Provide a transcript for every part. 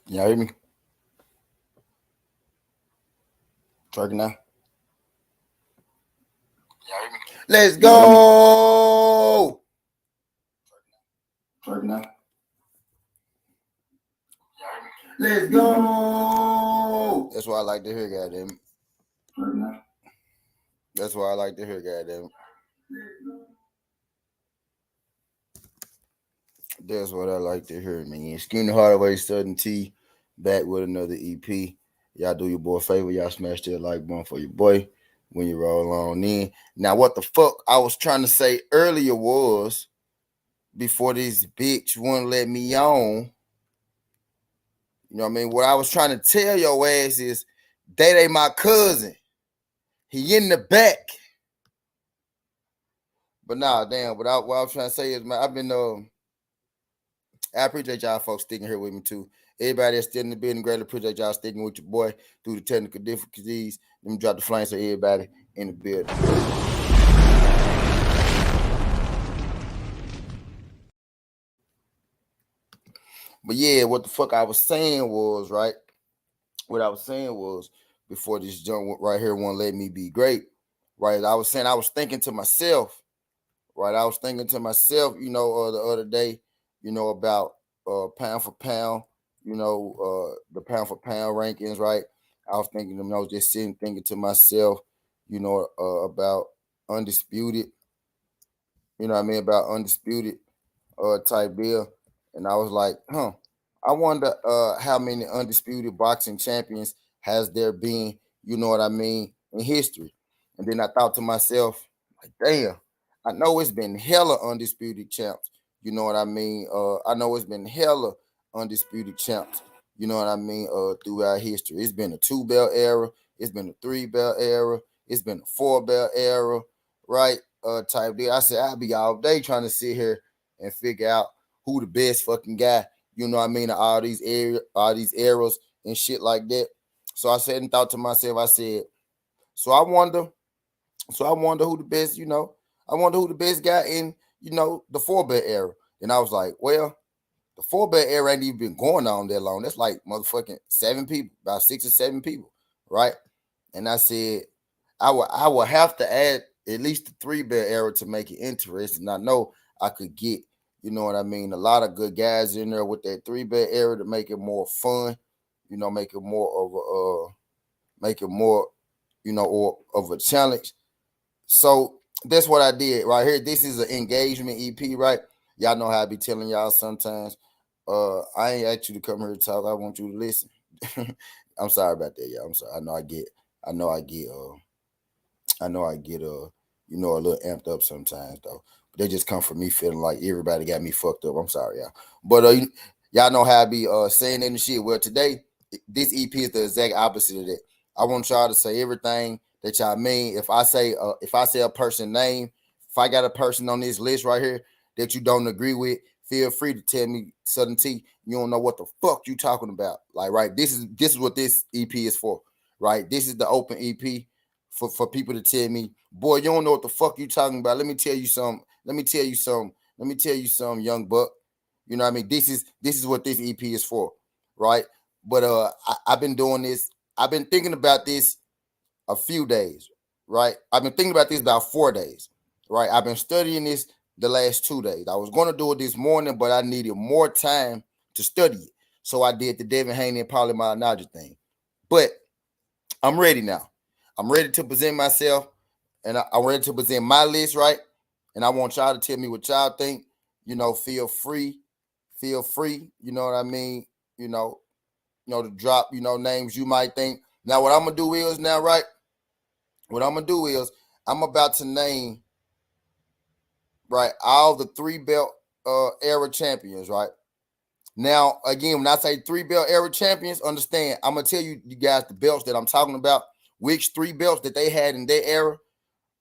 Y'all hear me? Trucking now. Let's go. Trucking now. Let's go. That's what I like to hear, goddamn. That's what I like to hear, goddamn. That's what I like to hear, man. Skinny Hardaway, Southern T, back with another EP. Y'all do your boy a favor. Y'all smash that like button for your boy when you roll on in. Now, what the fuck I was trying to say earlier was, before this bitch wouldn't let me on, you know what I mean? What I was trying to tell your ass is, that ain't my cousin. He in the back. But nah, damn. What I was trying to say is, man, I've been I appreciate y'all folks sticking here with me too. Everybody that's still in the building, greatly appreciate y'all sticking with your boy through the technical difficulties. Let me drop the flames for everybody in the building. But yeah, what the fuck I was saying was, right? What I was saying was, before this jump right here won't let me be great, right? I was saying, I was thinking to myself, right? I was thinking to myself, the other day, about pound for pound, the pound for pound rankings, right? I was thinking, I was just sitting thinking to myself, about Undisputed, about Undisputed type deal. And I was like, I wonder how many undisputed boxing champions has there been, in history. And then I thought to myself, like, damn, I know it's been hella undisputed champs. You know what I mean? I know it's been hella undisputed champs. You know what I mean? Throughout history, it's been a 2-belt era. It's been a 3-belt era. It's been a 4-belt era, right? Type deal. I said I'll be all day trying to sit here and figure out who the best fucking guy. You know what I mean? All these eras and shit like that. So I said and thought to myself, I said, so I wonder who the best, I wonder who the best guy in, the 4-belt era. And I was like, well, the 4-belt era ain't even been going on that long. That's like motherfucking 7 people, about 6 or 7 people, right? And I said, I will have to add at least the 3-belt era to make it interesting. I know I could get, you know what I mean, a lot of good guys in there with that 3-belt era to make it more fun, make it more or of a challenge. So that's what I did right here. This is an engagement EP, right? Y'all know how I be telling y'all sometimes. I ain't asked you to come here to talk. I want you to listen. I'm sorry about that, y'all. I'm sorry. I know I get a little amped up sometimes though. But they just come from me feeling like everybody got me fucked up. I'm sorry, y'all. But y'all know how I be saying that and shit. Well, today this EP is the exact opposite of that. I want y'all to say everything that y'all mean. If I say a person name, if I got a person on this list right here that you don't agree with, feel free to tell me, Southern T, you don't know what the fuck you talking about. Like, right, this is what this EP is for, right? This is the open EP for people to tell me, boy, you don't know what the fuck you talking about. Let me tell you something. Young buck. You know what I mean? This is what this EP is for, right? But I've been doing this. I've been thinking about this a few days, right? I've been thinking about this about 4 days, right? I've been studying this the last 2 days. I was going to do it this morning, but I needed more time to study it. So I did the Devin Haney and polymyalgia thing. But I'm ready now. I'm ready to present myself, and I'm ready to present my list, right? And I want y'all to tell me what y'all think. Feel free. You know what I mean? To drop, names you might think. Now, what I'm gonna do is now, right? What I'm gonna do is I'm about to name, right, all the 3-belt era champions, right? Now, again, when I say 3-belt era champions, understand, I'm gonna tell you guys the belts that I'm talking about, which 3 belts that they had in their era,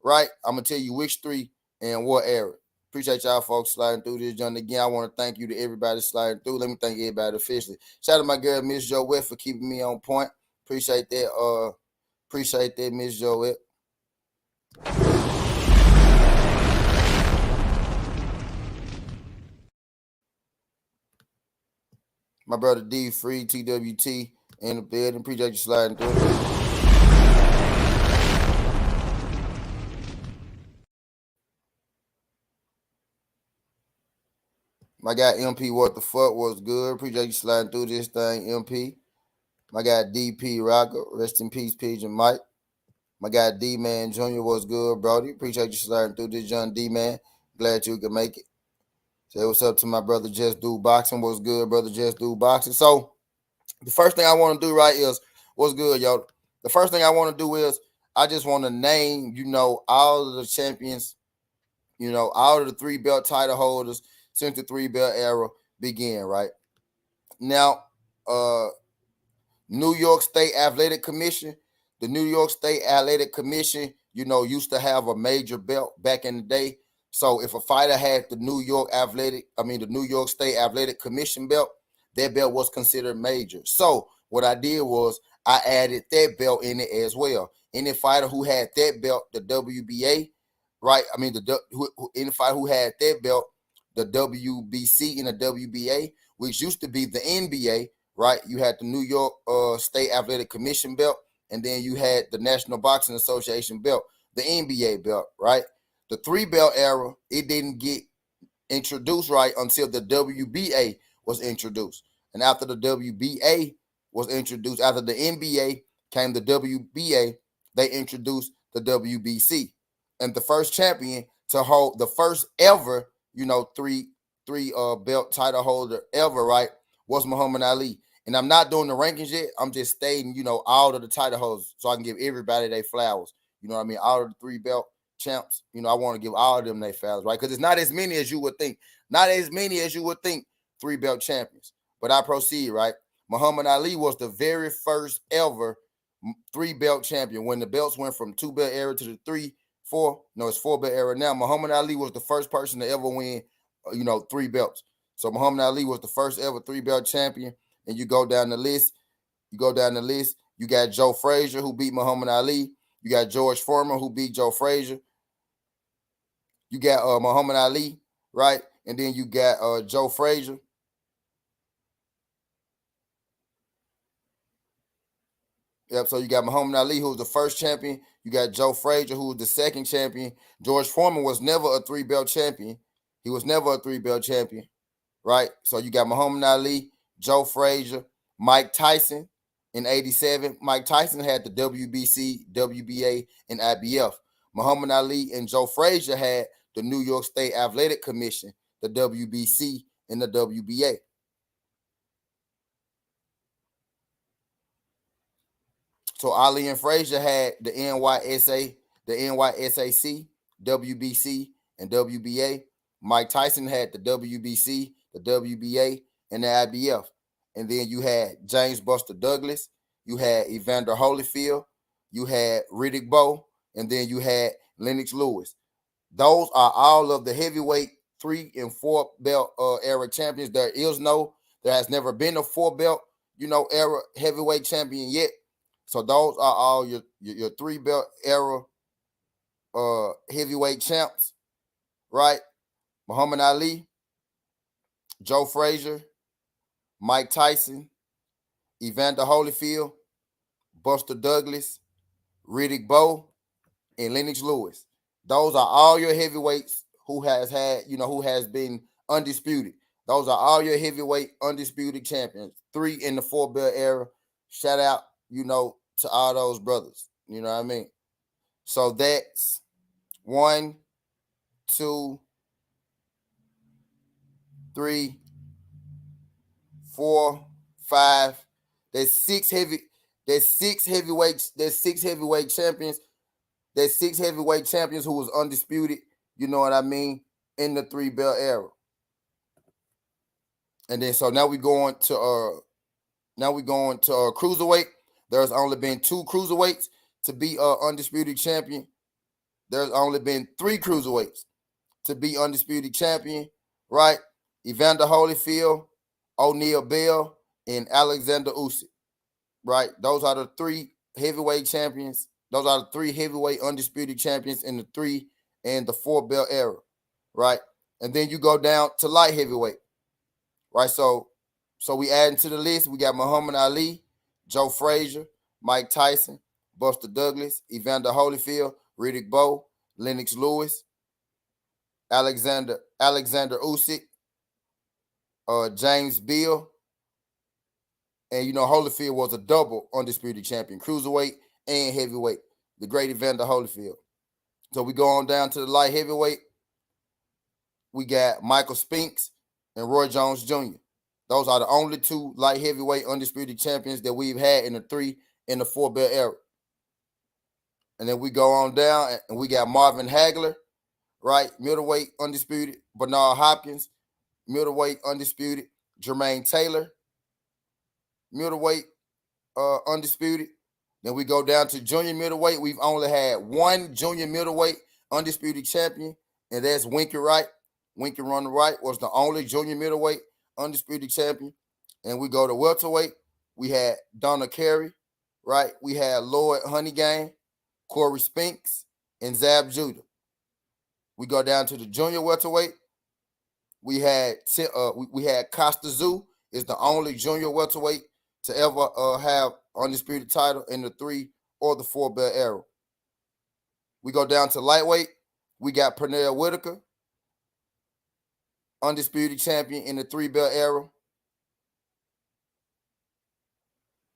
right? I'm gonna tell you which 3 and what era. Appreciate y'all folks sliding through this journey. Again, I want to thank you to everybody sliding through. Let me thank everybody officially. Shout out to my girl, Miss Joette, for keeping me on point. Appreciate that. Miss Joette. My brother D Free, TWT in the building. Appreciate you sliding through. My guy MP, what the fuck was good? Appreciate you sliding through this thing, MP. My guy DP Rocker, rest in peace, Pigeon Mike. My guy D Man Jr. was good, Brody. Appreciate you sliding through this, John D Man. Glad you could make it. Say what's up to my brother Just Do Boxing. What's good, brother Just Do Boxing? So the first thing I want to do right is what's good, y'all. The first thing I want to do is I just want to name, all of the champions, all of the 3 belt title holders since the 3 belt era began, right? Now, New York State Athletic Commission, the New York State Athletic Commission, used to have a major belt back in the day. So if a fighter had the New York State Athletic Commission belt, that belt was considered major. So what I did was I added that belt in it as well. Any fighter who had that belt, the WBA, right? Any fighter who had that belt, the WBC and the WBA, which used to be the NBA, right? You had the New York State Athletic Commission belt, and then you had the National Boxing Association belt, the NBA belt, right? The 3 belt era, it didn't get introduced right until the WBA was introduced. And after the WBA was introduced, after the NBA came the WBA, they introduced the WBC. And the first champion to hold the first ever, three belt title holder ever, right, was Muhammad Ali. And I'm not doing the rankings yet. I'm just stating, all of the title holders so I can give everybody their flowers. You know what I mean? All of the 3 belt champs, I want to give all of them their flowers, right? Because it's not as many as you would think. Not as many as you would think 3 belt champions. But I proceed, right? Muhammad Ali was the very first ever 3 belt champion. When the belts went from 2 belt era to the 4 belt era now. Muhammad Ali was the first person to ever win, 3 belts. So Muhammad Ali was the first ever 3 belt champion. And you go down the list. You got Joe Frazier, who beat Muhammad Ali. You got George Foreman, who beat Joe Frazier. You got Muhammad Ali, right? And then you got Joe Frazier. Yep, so you got Muhammad Ali, who was the first champion. You got Joe Frazier, who was the second champion. George Foreman was never a 3 belt champion. He was never a 3 belt champion, right? So you got Muhammad Ali, Joe Frazier, Mike Tyson in 87. Mike Tyson had the WBC, WBA, and IBF. Muhammad Ali and Joe Frazier had the New York State Athletic Commission, the WBC, and the WBA. So Ali and Frazier had the NYSA, the NYSAC, WBC, and WBA. Mike Tyson had the WBC, the WBA, and the IBF. And then you had James Buster Douglas, you had Evander Holyfield, you had Riddick Bowe, and then you had Lennox Lewis. Those are all of the heavyweight 3 and 4 belt era champions. There has never been a 4 belt, era heavyweight champion yet. So those are all your 3 belt era heavyweight champs, right? Muhammad Ali, Joe Frazier, Mike Tyson, Evander Holyfield, Buster Douglas, Riddick Bowe, and Lennox Lewis. Those are all your heavyweights who has been undisputed. Those are all your heavyweight undisputed champions. 3 in the 4 belt era. Shout out, to all those brothers. You know what I mean? So that's 1, 2, 3, 4, 5. There's 6 heavyweight champions. There's 6 heavyweight champions who was undisputed, you know what I mean, in the 3 belt era. And then so now we going to cruiserweight. There's only been 2 cruiserweights to be undisputed champion. There's only been 3 cruiserweights to be undisputed champion, right? Evander Holyfield, O'Neal Bell, and Alexander Usyk, right? Those are the 3 heavyweight champions. Those are the 3 heavyweight undisputed champions in the 3 and the 4 belt era, right? And then you go down to light heavyweight, right? So So we adding to the list. We got Muhammad Ali, Joe Frazier, Mike Tyson, Buster Douglas, Evander Holyfield, Riddick Bowe, Lennox Lewis, Alexander Usyk, James Bill, and Holyfield was a double undisputed champion, cruiserweight and heavyweight. The great Evander Holyfield. So we go on down to the light heavyweight. We got Michael Spinks and Roy Jones Jr. Those are the only two light heavyweight undisputed champions that we've had in the 4-belt era. And then we go on down and we got Marvin Hagler, right? Middleweight undisputed. Bernard Hopkins, middleweight undisputed. Jermaine Taylor, middleweight undisputed. Then we go down to junior middleweight. We've only had one junior middleweight undisputed champion, and that's Winky Wright. Winky Ronda Wright was the only junior middleweight undisputed champion. And we go to welterweight. We had Donna Carey, right? We had Lloyd Honeygame, Corey Spinks, and Zab Judah. We go down to the junior welterweight. We had Costa Zoo is the only junior welterweight to ever have undisputed title in the 3 or the 4-belt era. We go down to lightweight. We got Pernell Whitaker, undisputed champion in the 3-belt era.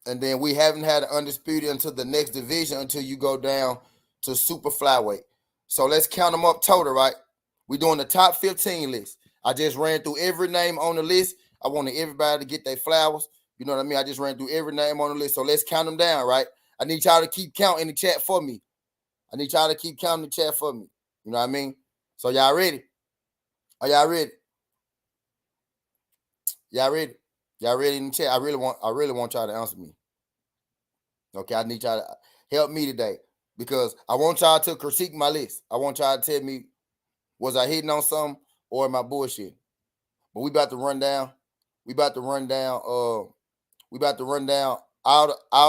And then we haven't had an undisputed until the next division until you go down to super flyweight. So let's count them up total, right? We're doing the top 15 list. I just ran through every name on the list. I wanted everybody to get their flowers. You know what I mean? I just ran through every name on the list. So let's count them down, right? I need y'all to keep counting the chat for me. You know what I mean? So y'all ready? Are y'all ready? Y'all ready? Y'all ready in the chat? I really want y'all to answer me. Okay, I need y'all to help me today because I want y'all to critique my list. I want y'all to tell me, was I hitting on something or am I bullshit? But we about to run down. We about to run down all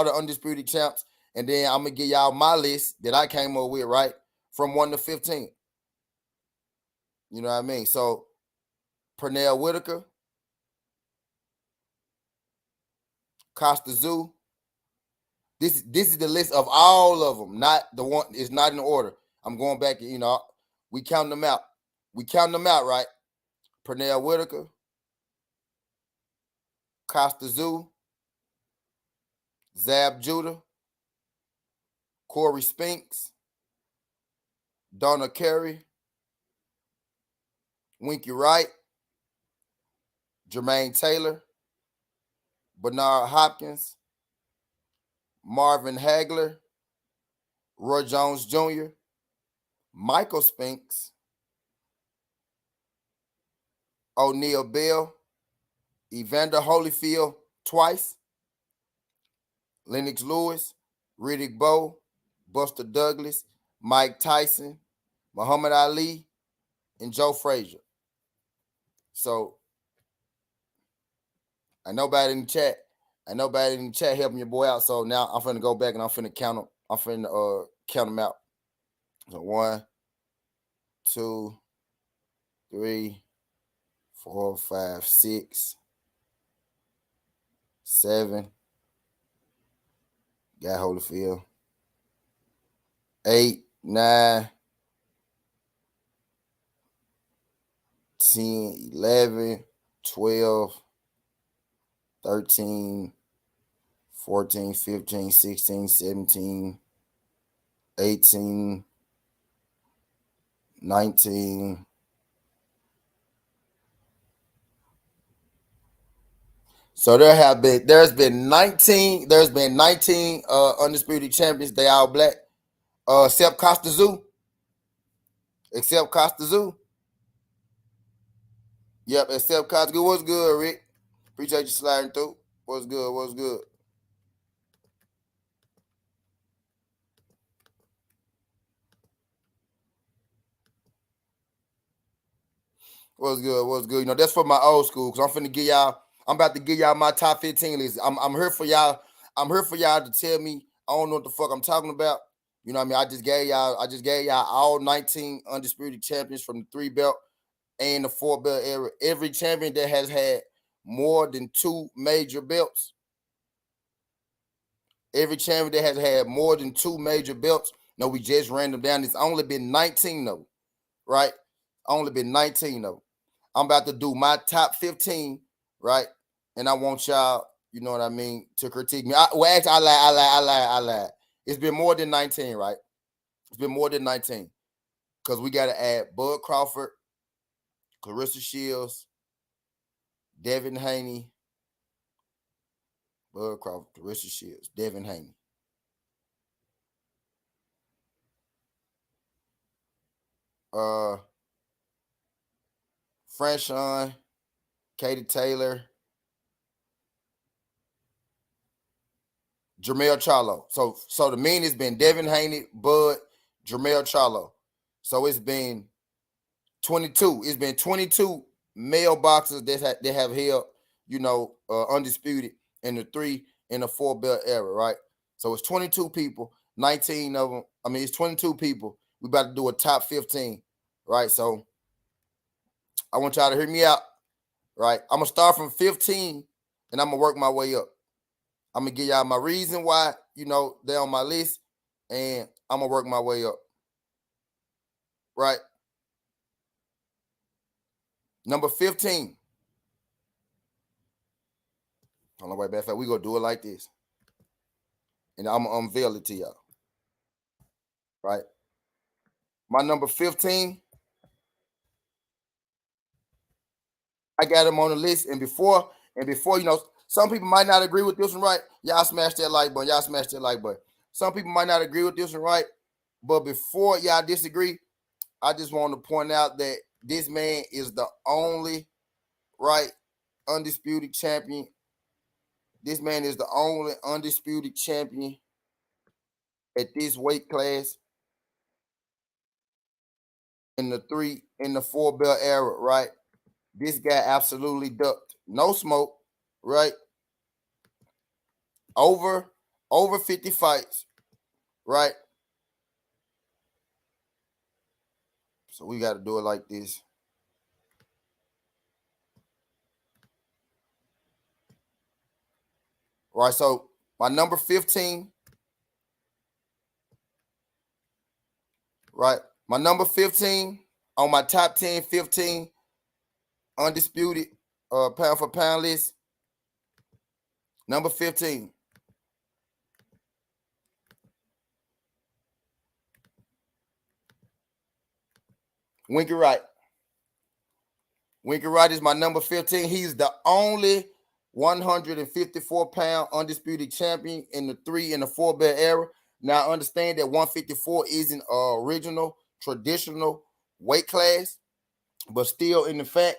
the undisputed champs, and then I'm gonna give y'all my list that I came up with, right, from 1 to 15. You know what I mean? So Pernell Whitaker, Costa Zoo. This is the list of all of them, not the one. It's not in order. I'm going back. We count them out. Right? Pernell Whitaker, Costa Zoo, Zab Judah, Corey Spinks, Donna Carey, Winky Wright, Jermaine Taylor, Bernard Hopkins, Marvin Hagler, Roy Jones Jr., Michael Spinks, O'Neal Bell, Evander Holyfield twice, Lennox Lewis, Riddick Bowe, Buster Douglas, Mike Tyson, Muhammad Ali, and Joe Frazier. So I nobody in the chat. Helping your boy out. So now I'm finna go back and I'm finna count them. Count them out. So 1, 2, 3, 4, 5, 6, 7. Got Holyfield. 8, 9, 10, 11, 12, 13, 14, 15, 16, 17, 18, 19. So there's been 19 undisputed champions. They all black. Except Costa Zoo. Yep, except Costa Zoo. What's good, Rick? Appreciate you sliding through. What's good? What's good? You know, that's for my old school, because I'm about to give y'all my top 15 list. I'm here for y'all. I'm here for y'all to tell me I don't know what the fuck I'm talking about. You know what I mean? I just gave y'all all 19 undisputed champions from the 3-belt and the 4-belt era. Every champion that has had more than 2 major belts? Every champion that has had more than 2 major belts. No, we just ran them down. It's only been 19 of them, right? Only been 19 of them. I'm about to do my top 15, right? And I want y'all, you know what I mean, to critique me. Actually, I lied. It's been more than 19, right? It's been more than 19. Because we got to add Bud Crawford, Clarissa Shields, Devin Haney, Bud Crawford, Clarissa Shields, Devin Haney. Franchon, Katie Taylor, Jermell Charlo. So the mean has been Devin Haney, Bud, Jermell Charlo. So it's been 22. It's been 22 male boxers that have held, you know, undisputed in the 3 and the 4 belt era, right? So it's 22 people, 19 of them. I mean, it's 22 people. We about to do a top 15, right? So I want y'all to hear me out, right? I'm gonna start from 15 and I'm gonna work my way up. I'm gonna give y'all my reason why, you know, they're on my list, and I'm gonna work my way up. Right? Number 15. Hold on, wait, matter of fact, we gonna do it like this. And I'm gonna unveil it to y'all. Right? My number 15, I got him on the list. And before, you know, some people might not agree with this one, right? Y'all smash that like button. Y'all smash that like button. Some people might not agree with this one, right? But before y'all disagree, I just want to point out that this man is the only, right, undisputed champion. This man is the only undisputed champion at this weight class in the 3 in the 4 belt era, right? This guy absolutely ducked. No smoke, right? Over 50 fights, right? So we got to do it like this. Right, so my number 15, right? My number 15 on my top 10, 15 undisputed pound for pound list. Number 15. Winky Wright. Winky Wright is my number 15. He's the only 154-pound undisputed champion in the 3 and the 4 belt era. Now, I understand that 154 isn't original, traditional weight class, but still, in the fact,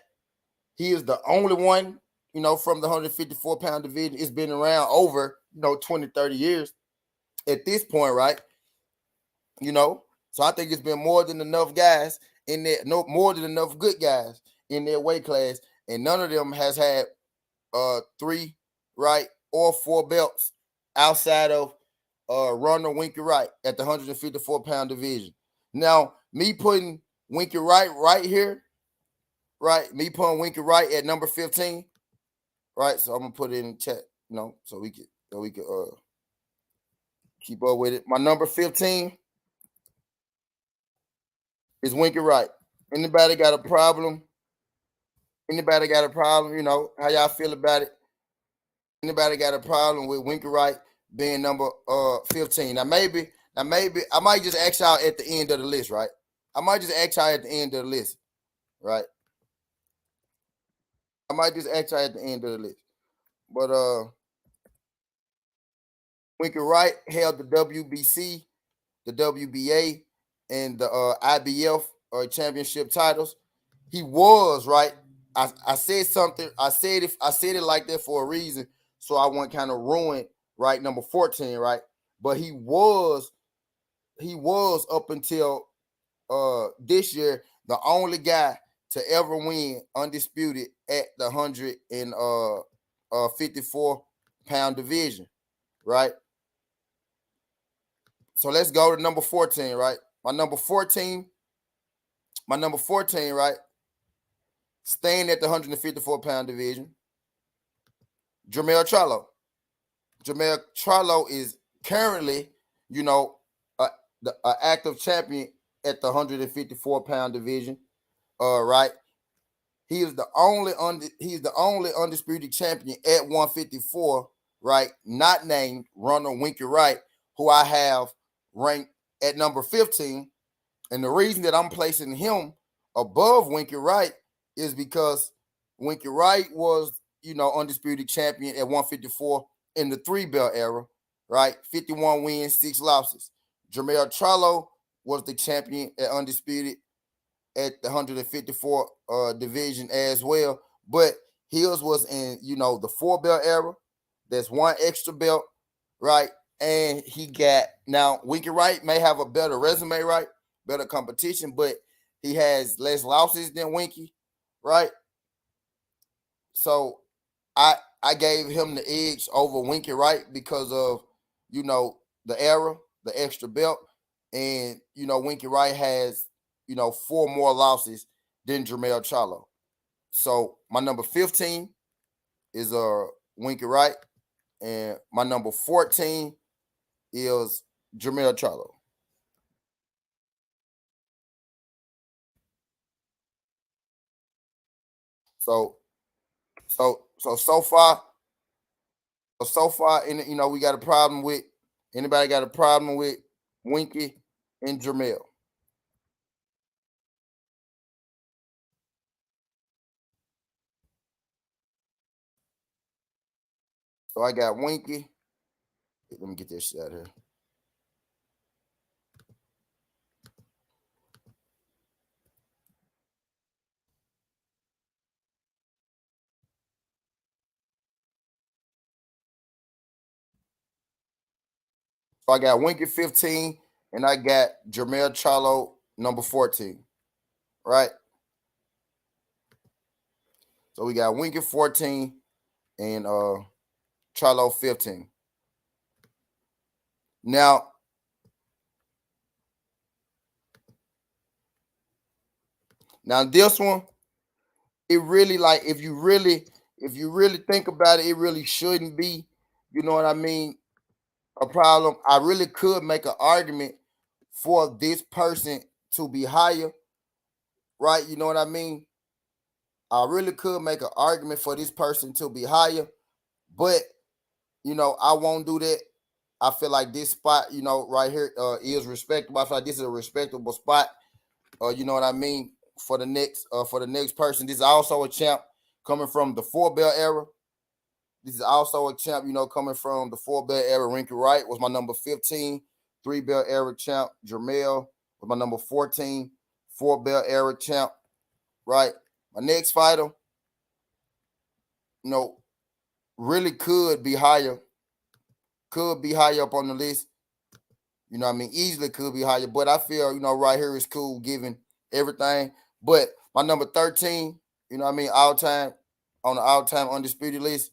he is the only one, you know, from the 154-pound division. It's been around over, you know, 20, 30 years at this point, right? You know, so I think it's been more than enough guys in there, no more than enough good guys in their weight class, and none of them has had 3, right, or 4 belts outside of Ronald Winky Wright at the 154-pound division. Now, me putting Winky Wright right here, right? Me putting Winky Wright at number 15, right? So I'm gonna put it in the chat, you know, so we could keep up with it. My number 15 is Winky Wright. Anybody got a problem? Anybody got a problem? You know, how y'all feel about it? Anybody got a problem with Winky Wright being number 15? Now maybe I might just ask y'all at the end of the list, right? I might just ask y'all at the end of the list, right? I might just ask y'all at the end of the list. But Winky Wright held the WBC, the WBA, and the IBF championship titles. He was, right. I said something. I said it like that for a reason, so I won't kind of ruin, right, number 14, right. But he was up until this year the only guy to ever win undisputed at the 154-pound division, right. So let's go to number 14, right. My number 14, right, staying at the 154-pound division. Jermell Charlo. Jermell Charlo is currently, you know, a active champion at the 154-pound division. Right. He's the only undisputed champion at 154, right? Not named Ronald Winky Wright, who I have ranked at number 15. And the reason that I'm placing him above Winky Wright is because Winky Wright was, undisputed champion at 154 in the 3-belt era, right? 51 wins, 6 losses. Jermell Charlo was the champion at undisputed at the 154 division as well. But his was in, the 4-belt era. There's one extra belt, right? And he got, now Winky Wright may have a better resume, right? Better competition, but he has less losses than Winky, right? So I gave him the edge over Winky Wright because of, the era, the extra belt. And, Winky Wright has, 4 more losses than Jermell Charlo. So my number 15 is Winky Wright, and my number 14 is Jermell Charlo. So far, and we got a problem with anybody got a problem with Winky and Jermell. So I got Winky. Let me get this shit out of here. So I got Winky 15, and I got Jermell Charlo number 14. Right? So we got Winky 14 and Charlo 15. Now this one, it really, like, if you really think about it, it really shouldn't be, you know what I mean, a problem. I really could make an argument for this person to be higher, right? You know what I mean? I really could make an argument for this person to be higher, but I won't do that. I feel like this spot, right here, is respectable. I feel like this is a respectable spot. You know what I mean? For the next person. This is also a champ coming from the 4-belt era. This is also a champ, coming from the 4-belt era. Winky Wright was my number 15, 3-belt era champ. Jermell was my number 14, 4-belt era champ. Right? My next fighter, really could be higher up on the list. You know what I mean? Easily could be higher, but I feel, right here is cool given everything. But my number 13, on the all-time undisputed list,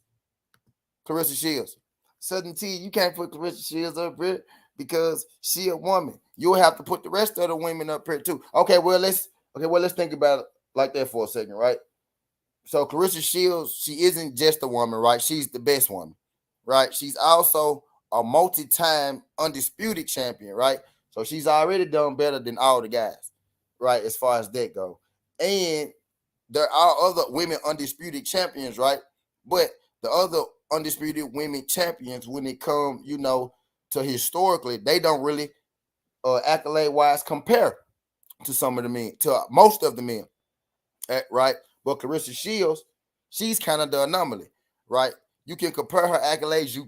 Clarissa Shields. Southern T, you can't put Clarissa Shields up here because she a woman. You'll have to put the rest of the women up here too. Okay, well let's think about it like that for a second, right? So Clarissa Shields, she isn't just a woman, right? She's the best woman, right? She's also a multi-time undisputed champion, right? So she's already done better than all the guys, right? As far as that go. And there are other women undisputed champions, right? But the other undisputed women champions, when it come, to historically, they don't really accolade wise compare to some of the men, to most of the men, right? But Clarissa Shields, she's kind of the anomaly, right? You can compare her accolades. You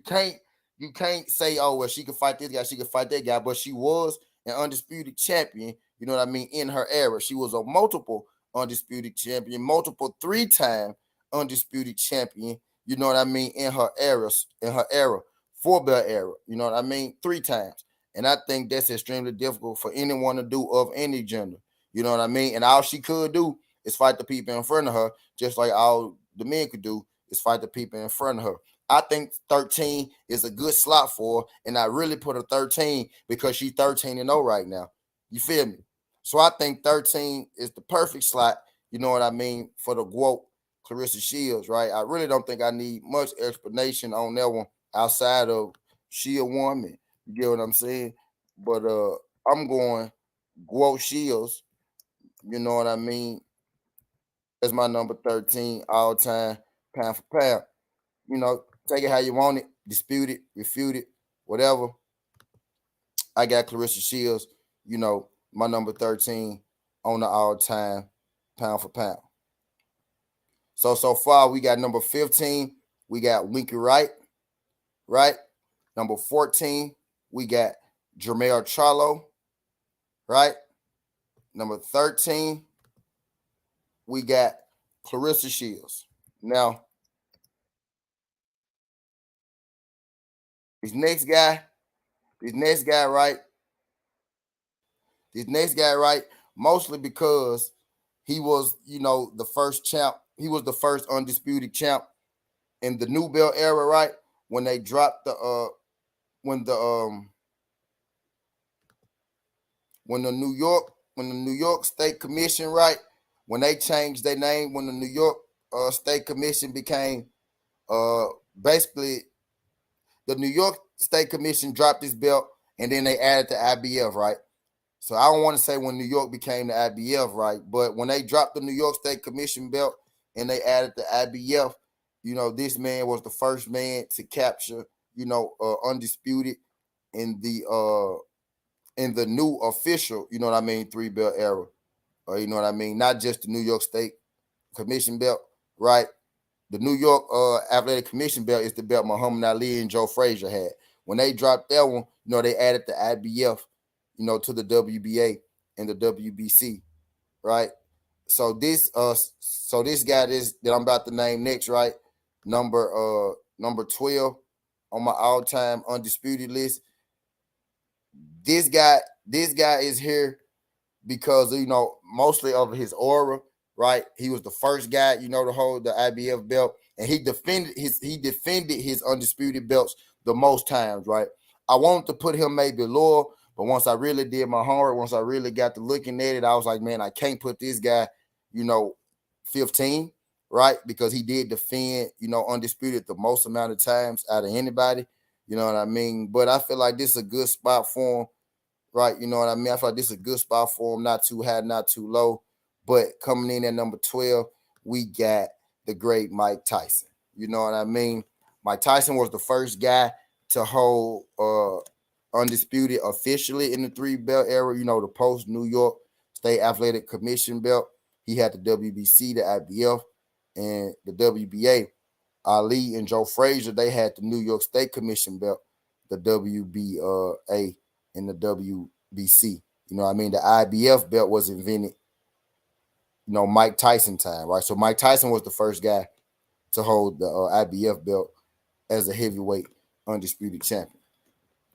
can't say, oh well, she can fight this guy, she can fight that guy, but she was an undisputed champion. You know what I mean? In her era, she was a multiple undisputed champion, multiple 3-time undisputed champion. You know what I mean? In her era, 4-belt era. You know what I mean? 3 times, and I think that's extremely difficult for anyone to do of any gender. You know what I mean? And all she could do is fight the people in front of her, just like all the men could do is fight the people in front of her. I think 13 is a good slot for her, and I really put her 13 because she's 13-0 right now. You feel me? So I think 13 is the perfect slot, you know what I mean, for the GWOAT Clarissa Shields, right? I really don't think I need much explanation on that one outside of she a woman. You get what I'm saying? But I'm going Guo Shields, you know what I mean? That's my number 13 all time pound for pound. You know, take it how you want it, dispute it, refute it, whatever. I got Clarissa Shields, you know, my number 13 on the all time pound for pound. So far we got number 15, we got Winky Wright, right? Number 14, we got Jermell Charlo, right? Number 13, we got Clarissa Shields. Now, this next guy, this next guy, right? This next guy, right? Mostly because he was, you know, the first champ. He was the first undisputed champ in the new belt era, right? When they dropped the when the when the New York State Commission, right? When they changed their name, when the New York State Commission became uh basically the New York State Commission dropped this belt and then they added the IBF, right? So I don't want to say when New York became the IBF, right? But when they dropped the New York State Commission belt and they added the IBF, you know, this man was the first man to capture, you know, undisputed in the new official, you know what I mean, 3-belt era. You know what I mean? Not just the New York State Commission belt, right? The New York Athletic Commission belt is the belt Muhammad Ali and Joe Frazier had. When they dropped that one, you know, they added the IBF, you know, to the WBA and the WBC, right? So this guy that I'm about to name next, right? Number 12 on my all-time undisputed list. This guy, this guy is here because you know mostly of his aura, right? He was the first guy, you know, to hold the IBF belt, and he defended his undisputed belts the most times, right? I wanted to put him maybe lower, but once I really did my homework, once I really got to looking at it, I was like, man, I can't put this guy, you know, 15, right? Because he did defend, you know, undisputed the most amount of times out of anybody, you know what I mean? But I feel like this is a good spot for him, right? You know what I mean? I feel like this is a good spot for him, not too high, not too low. But coming in at number 12, we got the great Mike Tyson. You know what I mean? Mike Tyson was the first guy to hold undisputed officially in the 3-belt era, you know, the post New York State Athletic Commission belt. He had the WBC, the IBF, and the WBA. Ali and Joe Frazier, they had the New York State Commission belt, the WBA, and the WBC. You know what I mean? The IBF belt was invented, you know, Mike Tyson time, right? So Mike Tyson was the first guy to hold the IBF belt as a heavyweight undisputed champion.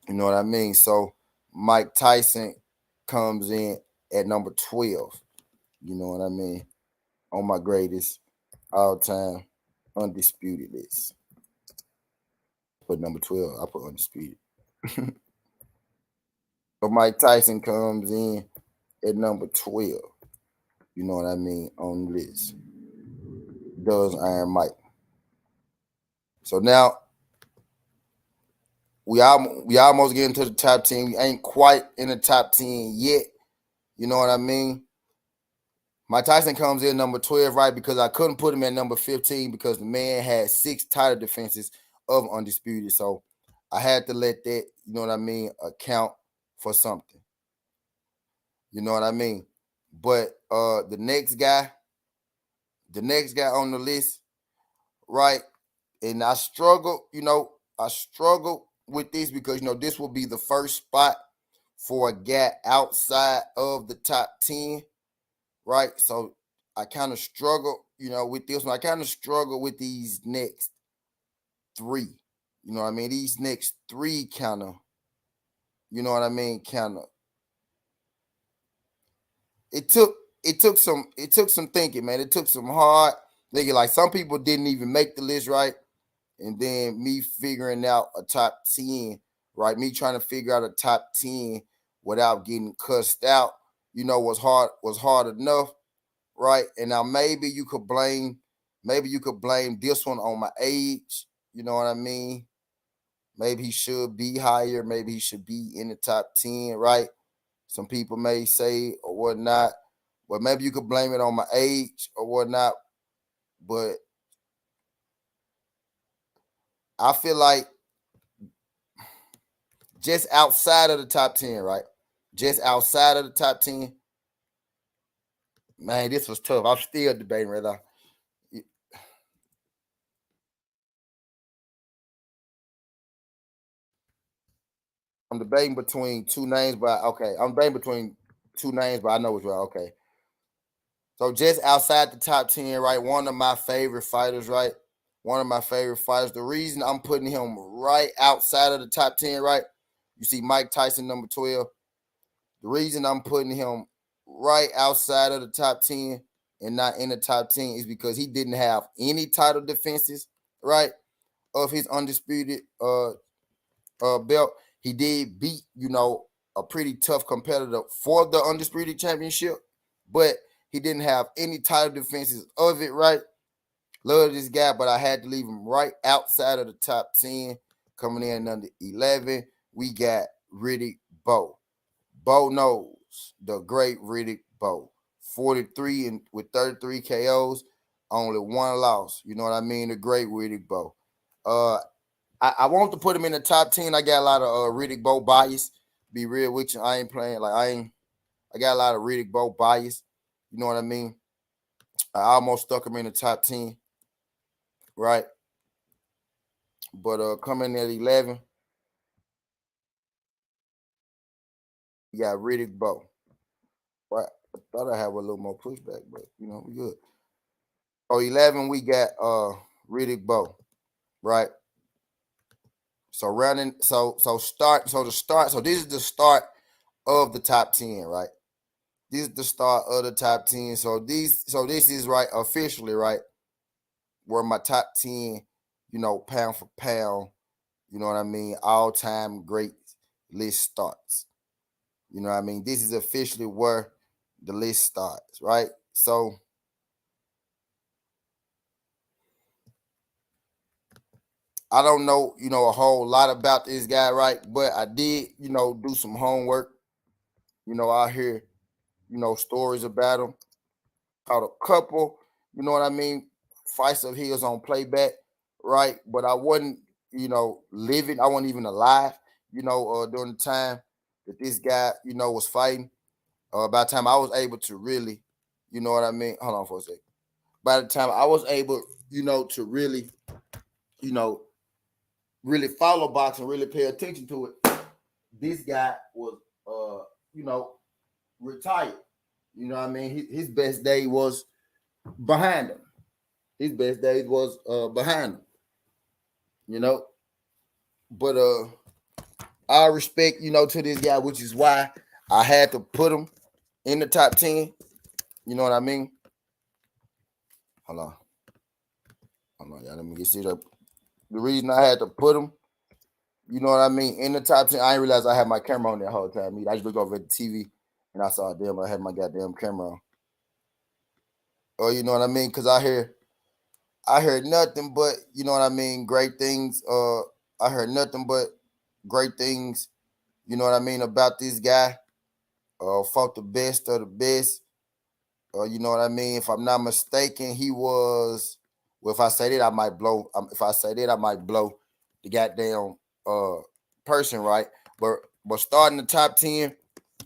You know what I mean? So Mike Tyson comes in at number 12. You know what I mean? On my greatest all-time undisputed list. Put number 12. I put undisputed. So Mike Tyson comes in at number 12. You know what I mean? On the list. Does Iron Mike. So now we almost get into the top 10. We ain't quite in the top 10 yet. You know what I mean? Mike Tyson comes in number 12, right? Because I couldn't put him at number 15 because the man had 6 title defenses of undisputed. So I had to let that, you know what I mean, account for something. You know what I mean? But the next guy on the list, right? And I struggle with this because, you know, this will be the first spot for a guy outside of the top 10, right? So I kind of struggle, you know, with this one. I kind of struggle with these next 3. You know what I mean? These next 3 kind of, you know what I mean? Kind of. It took some thinking, man. It took some hard thinking. Like some people didn't even make the list, right? And then me figuring out a top 10, right? Me trying to figure out a top 10 without getting cussed out, you know, was hard enough, right? And now maybe you could blame maybe you could blame this one on my age. You know what I mean? Maybe he should be higher. Maybe he should be in the top 10, right? Some people may say or whatnot. But maybe you could blame it on my age or whatnot. But I feel like just outside of the top 10, right? Just outside of the top 10, man, this was tough. I'm still debating right now. I'm debating between two names, but okay. I'm debating between two names, but I know which one. Okay. So just outside the top 10, right? One of my favorite fighters, right? One of my favorite fighters. The reason I'm putting him right outside of the top 10, right? You see Mike Tyson, number 12. The reason I'm putting him right outside of the top 10 and not in the top 10 is because he didn't have any title defenses, right? Of his undisputed belt. He did beat, a pretty tough competitor for the undisputed championship, but he didn't have any title defenses of it, right? Love this guy, but I had to leave him right outside of the top 10. Coming in under 11, we got Riddick Bowe. Bo knows the great Riddick Bowe. 43 and with 33 KOs, only one loss. You know what I mean? The great Riddick Bowe. I want to put him in the top 10. I got a lot of Riddick Bowe bias. Be real with you. I ain't playing like I got a lot of Riddick Bowe bias. You know what I mean? I almost stuck him in the top 10. Right. But coming at 11, you got Riddick Bowe. Right. I thought I had a little more pushback, but we good. Oh, 11, we got Riddick Bowe. Right. So running, so this is the start of the top 10, right? This is the start of the top 10. So this is right officially, right? Where my top 10, pound for pound, you know what I mean, all time great list starts. You know what I mean? This is officially where the list starts, right? So I don't know, a whole lot about this guy, right? But I did, do some homework, out here, stories about him. Caught a couple, you know what I mean, fights of his on playback, right? But I wasn't, living. I wasn't even alive, during the time that this guy, was fighting. By the time I was able to really, you know what I mean. Hold on for a second. By the time I was able, to really, you know, really follow boxing, really pay attention to it, this guy was, you know, retired. You know what I mean? His best day was behind him. His best days was behind him. You know, but I respect, to this guy, which is why I had to put him in the top 10. You know what I mean? Hold on. Hold on, y'all. Let me get set up. The reason I had to put him, you know what I mean, in the top 10, I didn't realize I had my camera on the whole time. I just looked over at the TV and I saw, damn, I had my goddamn camera on. Oh, you know what I mean? Because I heard nothing but, you know what I mean, great things. I heard nothing but great things, you know what I mean, about this guy. Fought the best of the best. You know what I mean? If I'm not mistaken, he was. Well, if I say that, I might blow. If I say that, I might blow the goddamn person, right? But starting the top 10,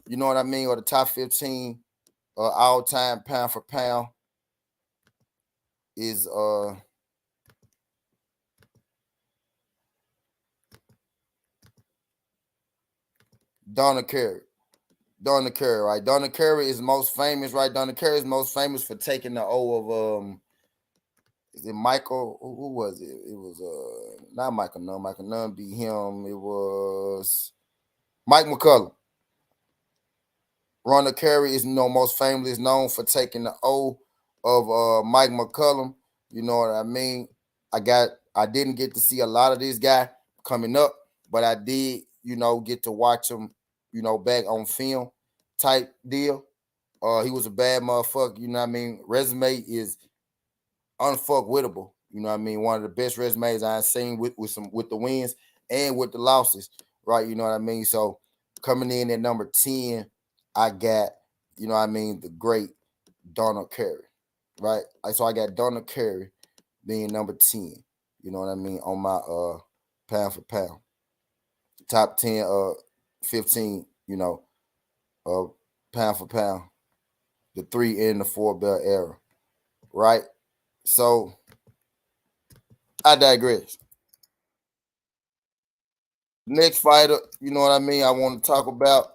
you know what I mean, or the top 15 all time pound for pound is Donna Curry. Donna Curry, right? Donna Curry is most famous, right? Donna Curry is most famous for taking the O of is it Michael? Who was it? It was not Michael Nunn. Michael Nunn beat him. It was Mike McCullum. Ronda Curry is most famous, known for taking the O of Mike McCullum. You know what I mean? I didn't get to see a lot of this guy coming up, but I did, get to watch him, back on film type deal. He was a bad motherfucker, you know what I mean? Resume is unfuckwittable. You know what I mean? One of the best resumes I've seen with the wins and with the losses, right? You know what I mean? So coming in at number 10, I got, you know what I mean, the great Donald Curry, right? So I got Donald Curry being number 10, you know what I mean, on my pound for pound. Top 10, 15, you know, uh pound for pound, the 3 and the 4 belt era, right? So I digress. Next fighter, you know what I mean, I want to talk about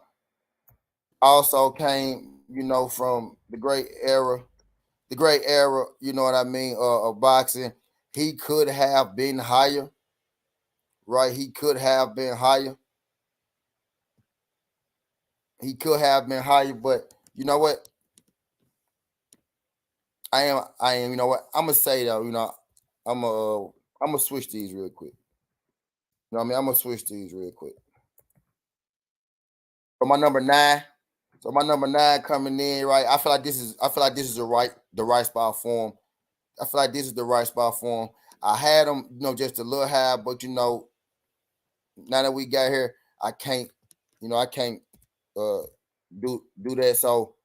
also came, you know, from the great era, you know what I mean, of boxing. He could have been higher, right? He could have been higher. He could have been higher, but you know what? You know what? I'm gonna say though, you know, I'm gonna switch these real quick. You know what I mean? I'm gonna switch these real quick. For my number 9, so my number 9 coming in, right? I feel like this is the right spot for him. I feel like this is the right spot for him. I had him, you know, just a little high, but you know, now that we got here, I can't, you know, I can't uh do that. So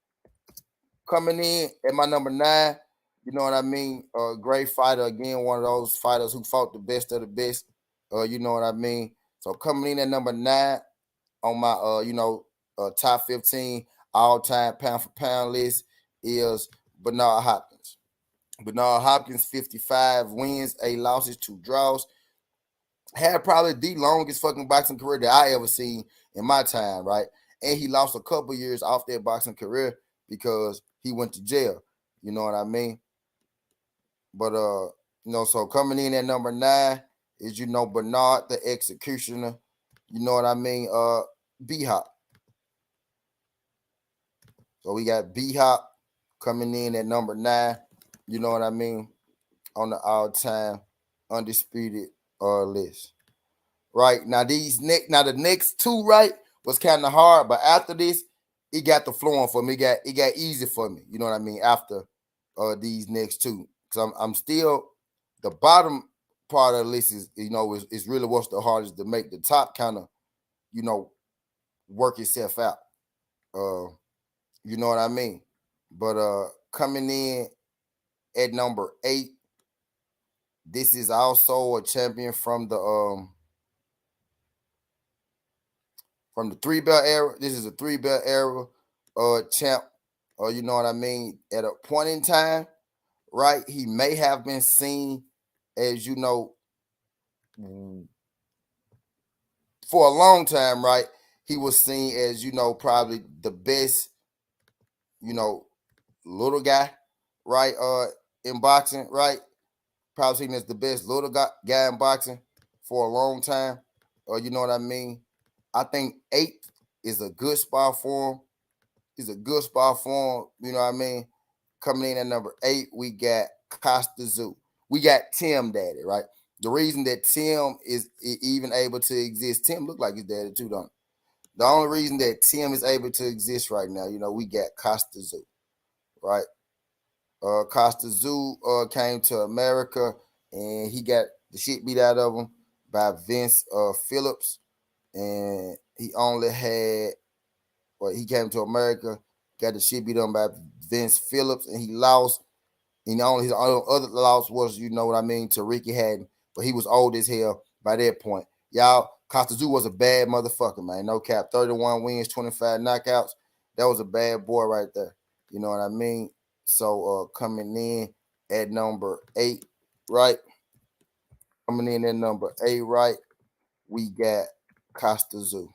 coming in at my number 9, you know what I mean? Great fighter again, one of those fighters who fought the best of the best. You know what I mean? So coming in at number 9 on my top 15 all time pound for pound list is Bernard Hopkins. Bernard Hopkins, 55 wins, 8 losses, 2 draws. Had probably the longest fucking boxing career that I ever seen in my time, right? And he lost a couple years off that boxing career because he went to jail. You know what I mean? But you know, so coming in at number 9 is, you know, Bernard the Executioner. You know what I mean? B Hop. So we got B Hop coming in at number 9. You know what I mean? On the all-time undisputed list. Right now, the next two, right, was kind of hard, but after this, it got the flowing for me. It got easy for me. You know what I mean? After these next two, because I'm still the bottom part of the list is, you know, is really what's the hardest to make. The top kind of, you know, work itself out. Uh, you know what I mean? But coming in at number 8, this is also a champion from the 3 belt era. This is a 3 belt era champ. You know what I mean? At a point in time, right? He may have been seen as, you know, for a long time, right? He was seen as, you know, probably the best, you know, little guy, right? In boxing, right? Probably seen as the best little guy in boxing for a long time. You know what I mean? I think 8 is a good spot for him. Is a good spot for him. You know what I mean? Coming in at number 8, we got Costa Zoo. We got Tim Daddy, right? The reason that Tim is even able to exist, Tim look like his daddy too, don't it? The only reason that Tim is able to exist right now, you know, we got Costa Zoo, right? Costa Zoo came to America and he got the shit beat out of him by Vince Phillips, and he only had, well, he came to America, got the shit beat on by Vince Phillips, and he lost. And only his other loss was, you know what I mean, to Ricky Hatton, but he was old as hell by that point. Y'all, Costa Zoo was a bad motherfucker, man. No cap. 31 wins, 25 knockouts. That was a bad boy right there. You know what I mean? So coming in at number 8, right? Coming in at number 8, right? We got Costa Zoo.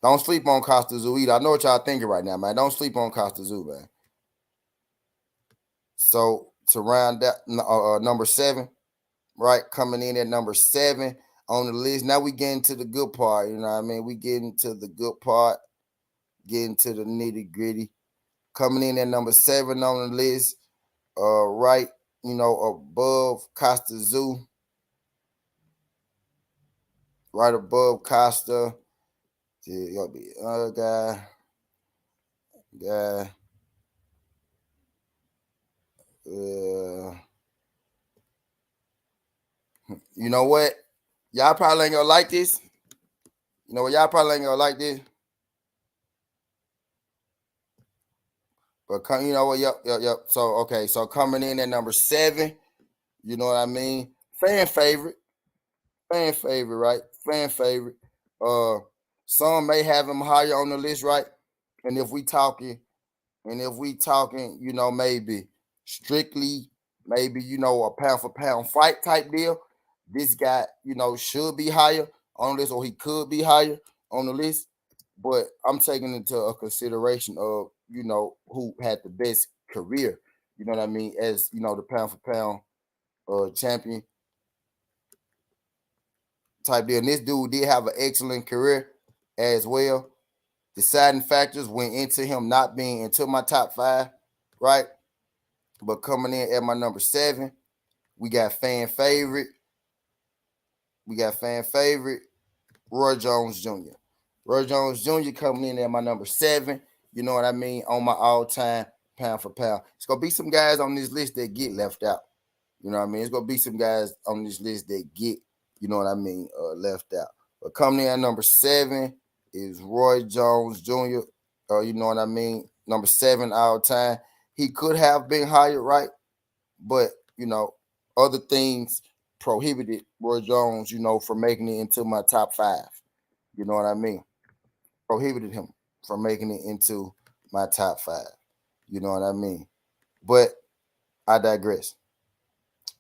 Don't sleep on Costa Zoo either. I know what y'all thinking right now, man. Don't sleep on Costa Zoo, man. So to round that, number 7, right? Coming in at number 7 on the list. Now we getting to the good part. You know what I mean? We getting to the good part, getting to the nitty gritty. Coming in at number 7 on the list, right? You know, above Costa Zoo, right above Costa. You'll be other guy. You know what? Y'all probably ain't gonna like this. You know what? Y'all probably ain't gonna like this. But you know what? Yep. So okay. So coming in at number 7. You know what I mean? Fan favorite. Fan favorite, right? Fan favorite. Uh, some may have him higher on the list, right? And if we talking, you know, maybe strictly, maybe you know, a pound for pound fight type deal, this guy, you know, should be higher on the list, or he could be higher on the list. But I'm taking into a consideration of, you know, who had the best career. You know what I mean? As you know, the pound for pound champion type deal. And this dude did have an excellent career as well. Deciding factors went into him not being into my top 5, right? But coming in at my number 7, we got fan favorite. Roy Jones Jr. Roy Jones Jr. coming in at my number 7. You know what I mean? On my all-time pound for pound. It's gonna be some guys on this list that get left out. You know what I mean? It's gonna be some guys on this list that get, you know what I mean, left out. But coming in at number 7 is Roy Jones Jr. You know what I mean? Number 7 all time. He could have been higher, right? But you know, other things prohibited Roy Jones, you know, from making it into my top 5. You know what I mean? Prohibited him from making it into my top 5. You know what I mean? But I digress.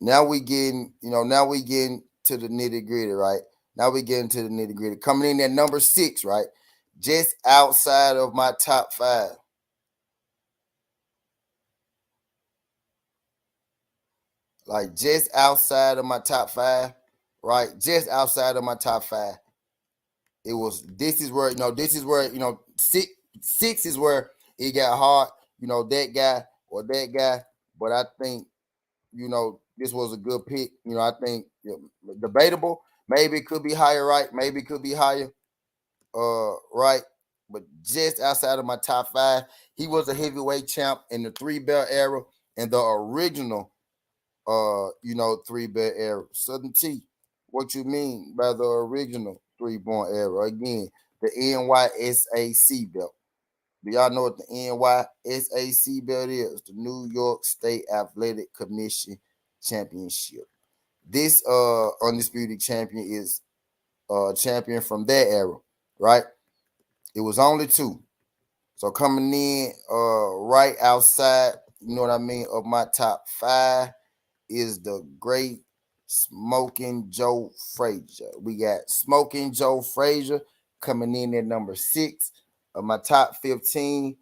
Now we getting to the nitty gritty, right? Now we getting to the nitty gritty. Coming in at number 6, right? Just outside of my top 5. Like just outside of my top 5, right? Just outside of my top 5. It was this is where, six is where it got hard, that guy or that guy. But I think, this was a good pick. I think debatable. Maybe it could be higher, right? Maybe it could be higher, right? But just outside of my top 5, he was a heavyweight champ in the 3-belt era and the original, 3-belt era. Southern T, what you mean by the original 3-belt era? Again, the NYSAC belt. Do y'all know what the NYSAC belt is? The New York State Athletic Commission Championship. This undisputed champion is champion from that era, right? It was only 2. So coming in right outside, you know what I mean, of my top 5 is the great Smoking Joe Frazier. We got Smoking Joe Frazier coming in at number 6 of my top 15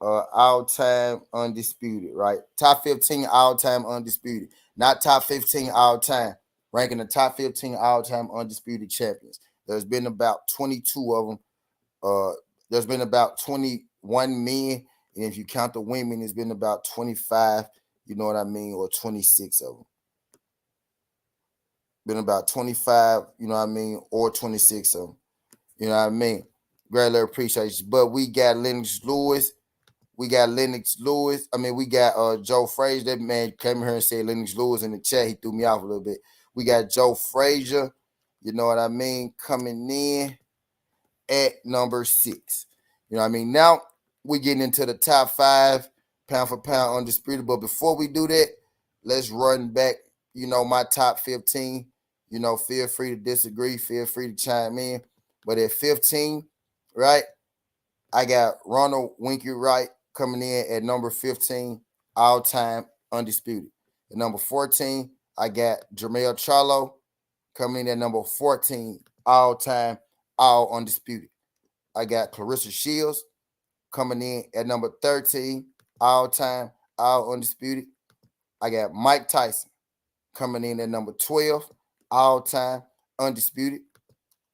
all-time undisputed, right? Top 15 all-time undisputed, not top 15 all-time, ranking the top 15 all-time undisputed champions. There's been about 22 of them. There's been about 21 men, and if you count the women, it's been about 25, you know what I mean, or 26 of them. Been about 25, you know what I mean, or 26 of them. You know what I mean? Greatly appreciate you. But we got Lennox Lewis. We got Joe Frazier. That man came here and said Lennox Lewis in the chat. He threw me off a little bit. We got Joe Frazier, you know what I mean, coming in at number 6. You know what I mean? Now we getting into the top 5 pound for pound undisputed. But before we do that, let's run back, my top 15. Feel free to disagree. Feel free to chime in. But at 15, right, I got Ronald Winky Wright coming in at number 15, all-time undisputed. At number 14, I got Jermell Charlo coming in at number 14, all-time, all undisputed. I got Clarissa Shields coming in at number 13, all-time, all undisputed. I got Mike Tyson coming in at number 12, all-time, undisputed.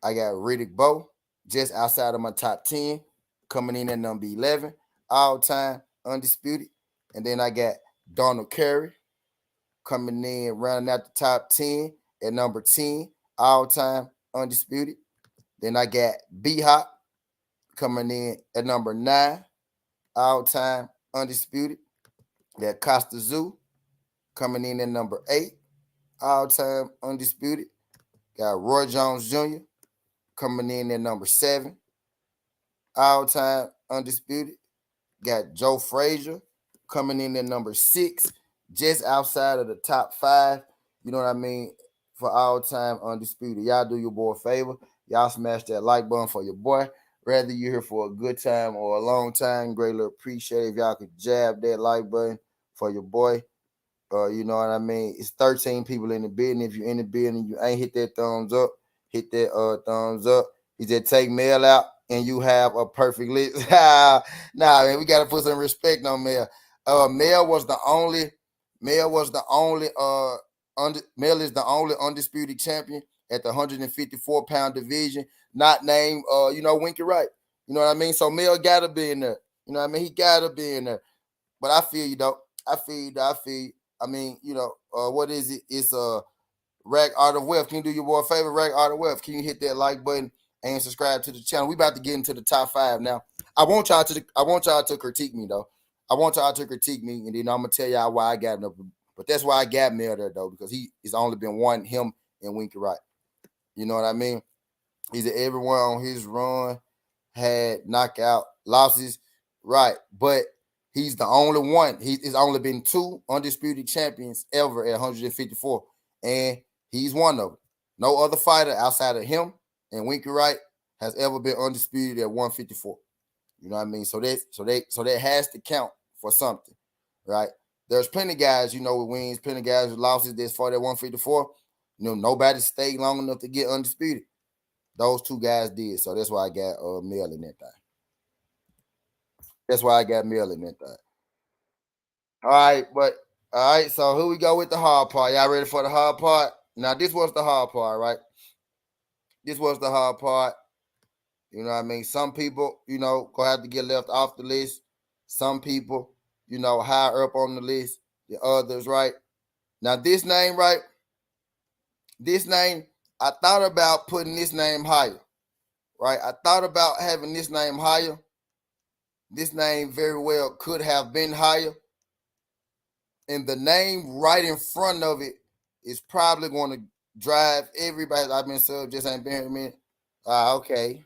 I got Riddick Bowe just outside of my top 10, coming in at number 11, all-time, undisputed. And then I got Donald Curry coming in, rounding out the top 10 at number 10, all-time, undisputed. Then I got B-Hop coming in at number 9, all-time, undisputed. Got Costa Zoo Coming in at number 8, all-time undisputed, got Roy Jones Jr. Coming in at number 7, all-time undisputed, got Joe Frazier. Coming in at number 6, just outside of the top 5. You know what I mean? For all-time undisputed. Y'all do your boy a favor. Y'all smash that like button for your boy. Whether you're here for a good time or a long time, greatly appreciate if y'all could jab that like button for your boy. You know what I mean? It's 13 people in the building. If you're in the building, you ain't hit that thumbs up, hit that thumbs up. He said take mail out and you have a perfect list. Nah, man, we gotta put some respect on Mail. Mail was the only Mail is the only undisputed champion at the 154-pound division, not named Winky Wright. You know what I mean? So Mail gotta be in there. You know what I mean? He gotta be in there. But I feel you though. I feel you. I mean, what is it? It's Rag Art of Wealth. Can you do your boy a favor, Rag Art of Wealth? Can you hit that like button and subscribe to the channel? We about to get into the top 5 now. I want y'all to critique me though. I want y'all to critique me, and then I'm gonna tell y'all why I got him. But that's why I got Mel there though, because he's only been one, him and Winky Wright. You know what I mean? He's everyone on his run had knockout losses, right? But he's the only one. He's only been 2 undisputed champions ever at 154, and he's one of them. No other fighter outside of him and Winky Wright has ever been undisputed at 154. You know what I mean? So that has to count for something, right? There's plenty of guys, with wins, plenty of guys with losses that's fought at 154. Nobody stayed long enough to get undisputed. Those 2 guys did. So that's why I got Mel in that thing. That's why I got Mel in that thing. All right, so here we go with the hard part. Y'all ready for the hard part? Now, this was the hard part, right? This was the hard part. You know what I mean? Some people, gonna have to get left off the list. Some people, higher up on the list. The others, right? Now, this name, right? This name, I thought about putting this name higher, right? I thought about having this name higher. This name very well could have been higher. And the name right in front of it is probably going to drive everybody. I've been subbed, just ain't been here a minute. Okay.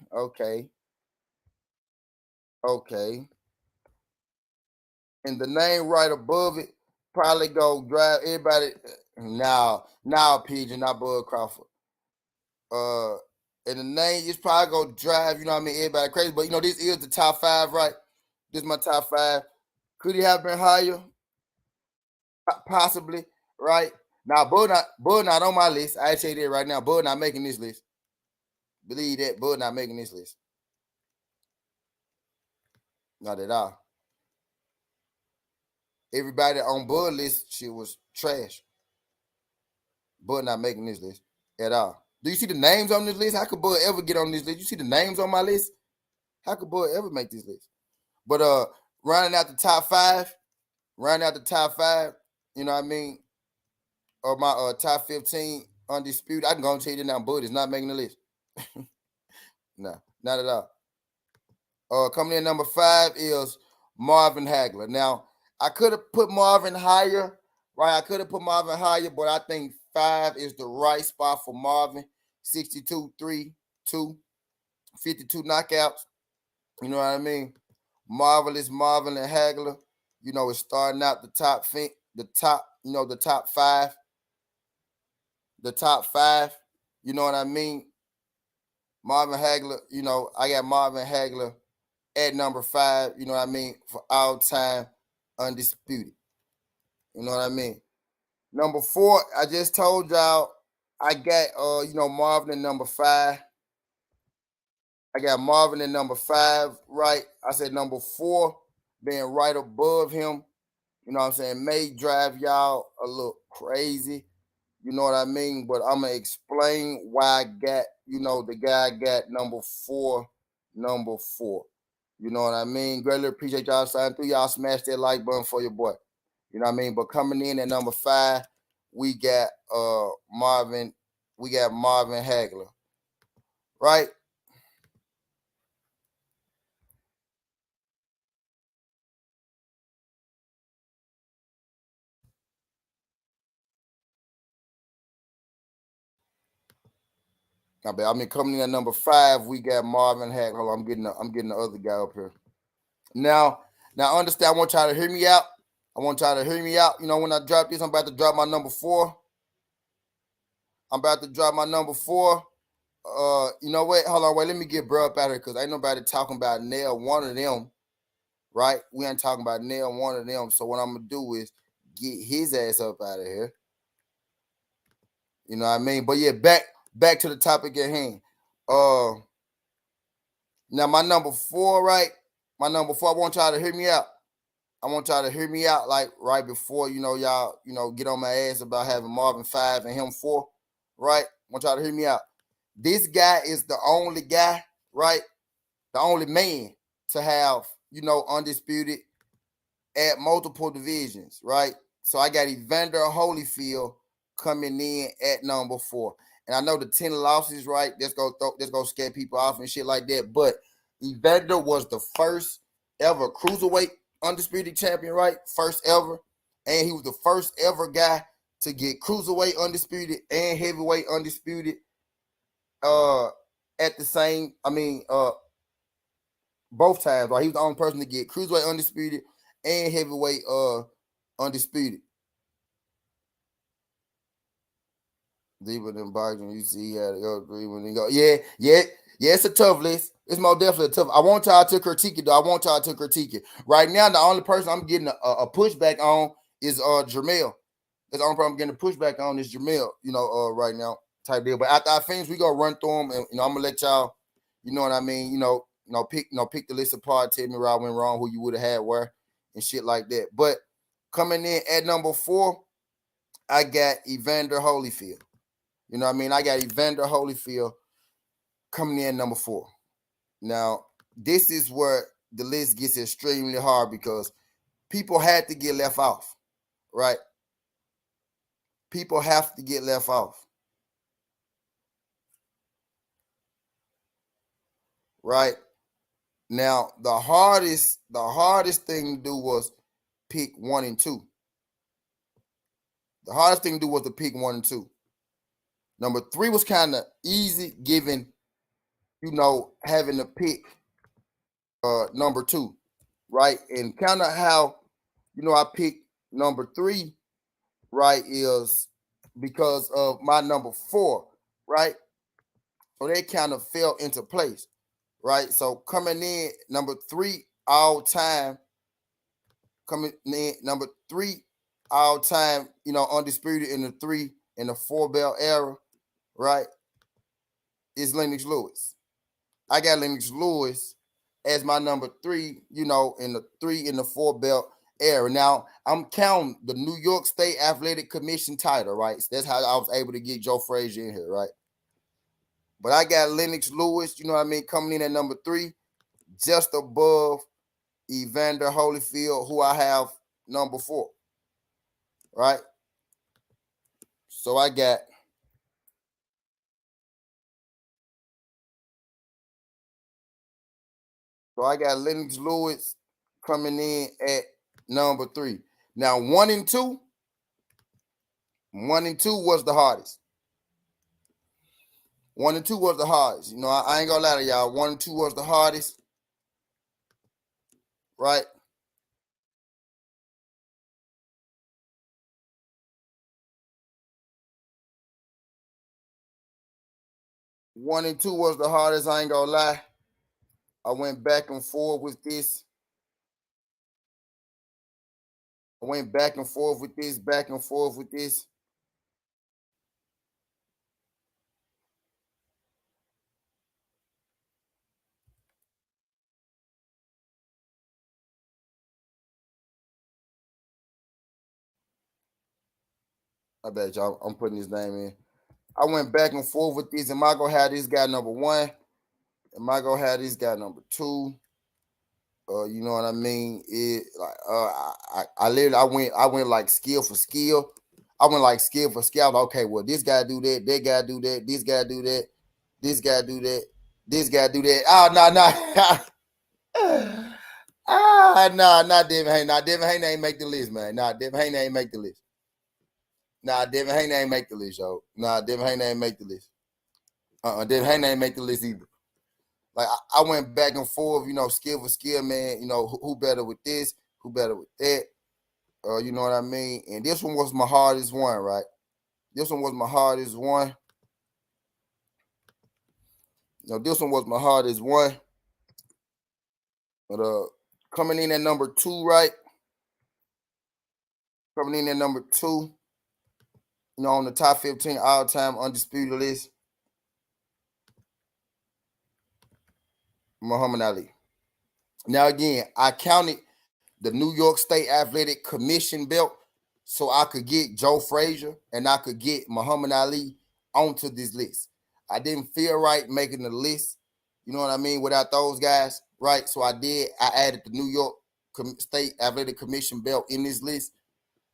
And the name right above it probably go drive everybody. Now, Pigeon, not Bud Crawford. And the name is probably gonna drive, everybody crazy. But this is the top 5, right? This is my top 5. Could he have been higher? Possibly, right? Now, Bud not on my list. I tell you that right now. Bud not making this list. Believe that. Bud not making this list. Not at all. Everybody on Bud list, shit was trash. Bud not making this list at all. Do you see the names on this list? How could Bud ever get on this list? You see the names on my list? How could Bud ever make this list? But rounding out the top 5, you know what I mean? Or my top 15 undisputed. I can go and tell you that now, Bud is not making the list. No, not at all. Coming in number 5 is Marvin Hagler. Now, I could have put Marvin higher, right? I could have put Marvin higher, but I think 5 is the right spot for Marvin. 62, 3, 2, 52 knockouts. You know what I mean? Marvelous Marvin and Hagler. It's starting out the top 5. The top 5. You know what I mean? Marvin Hagler, I got Marvin Hagler at number 5, you know what I mean, for all time undisputed. You know what I mean? Number 4, I just told y'all I got Marvin at number 5. I got Marvin at number 5, right? I said number 4 being right above him, you know what I'm saying, may drive y'all a little crazy. You know what I mean? But I'm going to explain why I got, the guy I got number 4. You know what I mean? Greatly appreciate y'all signing through. Y'all smash that like button for your boy. You know what I mean? But coming in at number 5, we got Marvin Hagler. Right? I mean, coming in at number 5, we got Marvin Hack. Hold on, I'm getting the other guy up here. Now, understand. I want y'all to hear me out. You know, when I drop this, I'm about to drop my number 4. You know what? Hold on, wait. Let me get bro up out here because ain't nobody talking about nail one of them, right? We ain't talking about nail one of them. So what I'm gonna do is get his ass up out of here. You know what I mean? But yeah, back to the topic at hand. Now my number 4, right? My number 4. I want y'all to hear me out. Like right before, you know, y'all, you know, get on my ass about having Marvin 5 and him 4, right? I want y'all to hear me out. This guy is the only guy, right? The only man to have, you know, undisputed at multiple divisions, right? So I got Evander Holyfield coming in at number 4. And I know the 10 losses, right? Let's go scare people off and shit like that. But Evander was the first ever cruiserweight undisputed champion, right? First ever. And he was the first ever guy to get cruiserweight undisputed and heavyweight undisputed at the same, both times, right? He was the only person to get cruiserweight undisputed and heavyweight undisputed. Deeper than boxing, you see, how to go 3 when he go. Yeah. It's a tough list. It's most definitely a tough. I want y'all to critique it, though. Right now, the only person I'm getting a pushback on is Jamel. That's the only person I'm getting a pushback on is Jamel. You know, right now type deal. But after I finish, we gonna run through them, and you know, I'm gonna let y'all. You know what I mean? Pick the list apart. Tell me where I went wrong, who you would have had where, and shit like that. But coming in at number 4, I got Evander Holyfield. You know what I mean? I got Evander Holyfield coming in number 4. Now, this is where the list gets extremely hard because people had to get left off, right? People have to get left off. Right? Now, the hardest thing to do was pick 1 and 2. The hardest thing to do was to pick 1 and 2. Number 3 was kind of easy, given, you know, having to pick number 2, right? And kind of how, you know, I picked number 3, right, is because of my number 4, right? So they kind of fell into place, right? So coming in number 3 all time, you know, undisputed in the 4 belt era, right? Is Lennox Lewis. I got Lennox Lewis as my number 3, you know, in the 4 belt era. Now, I'm counting the New York State Athletic Commission title, right? So that's how I was able to get Joe Frazier in here, right? But I got Lennox Lewis, you know what I mean, coming in at number 3, just above Evander Holyfield, who I have number 4, right? So I got Lennox Lewis coming in at number 3. Now, 1 and 2 was the hardest. 1 and 2 was the hardest. You know, I ain't gonna lie to y'all. 1 and 2 was the hardest, right? 1 and 2 was the hardest. I ain't gonna lie. I went back and forth with this. Back and forth with this. I bet y'all. I'm putting his name in. I went back and forth with this. Am I gonna have this guy number 1? Am I gonna have this guy number 2? You know what I mean? It like I literally I went like skill for skill. I went like skill for skill. Like, okay, well, this guy do that guy do that, this guy do that, this guy do that, this guy do that. Oh no. Not Devin Haney. Nah, Devin Haney ain't make the list, man. Nah, Devin Haney ain't make the list. Nah, Devin Haney ain't make the list, yo. Nah, Devin Haney ain't make the list. Then Haney ain't make the list either. Like I went back and forth, skill for skill, man. Who better with this? Who better with that? You know what I mean? And this one was my hardest one, right? This one was my hardest one. This one was my hardest one. But coming in at number 2, right? Coming in at number 2, on the top 15 all-time undisputed list, Muhammad Ali. Now again, I counted the New York State Athletic Commission belt so I could get Joe Frazier and I could get Muhammad Ali onto this list. I didn't feel right making the list, you know what I mean, without those guys, right? So I added the New York State Athletic Commission belt in this list.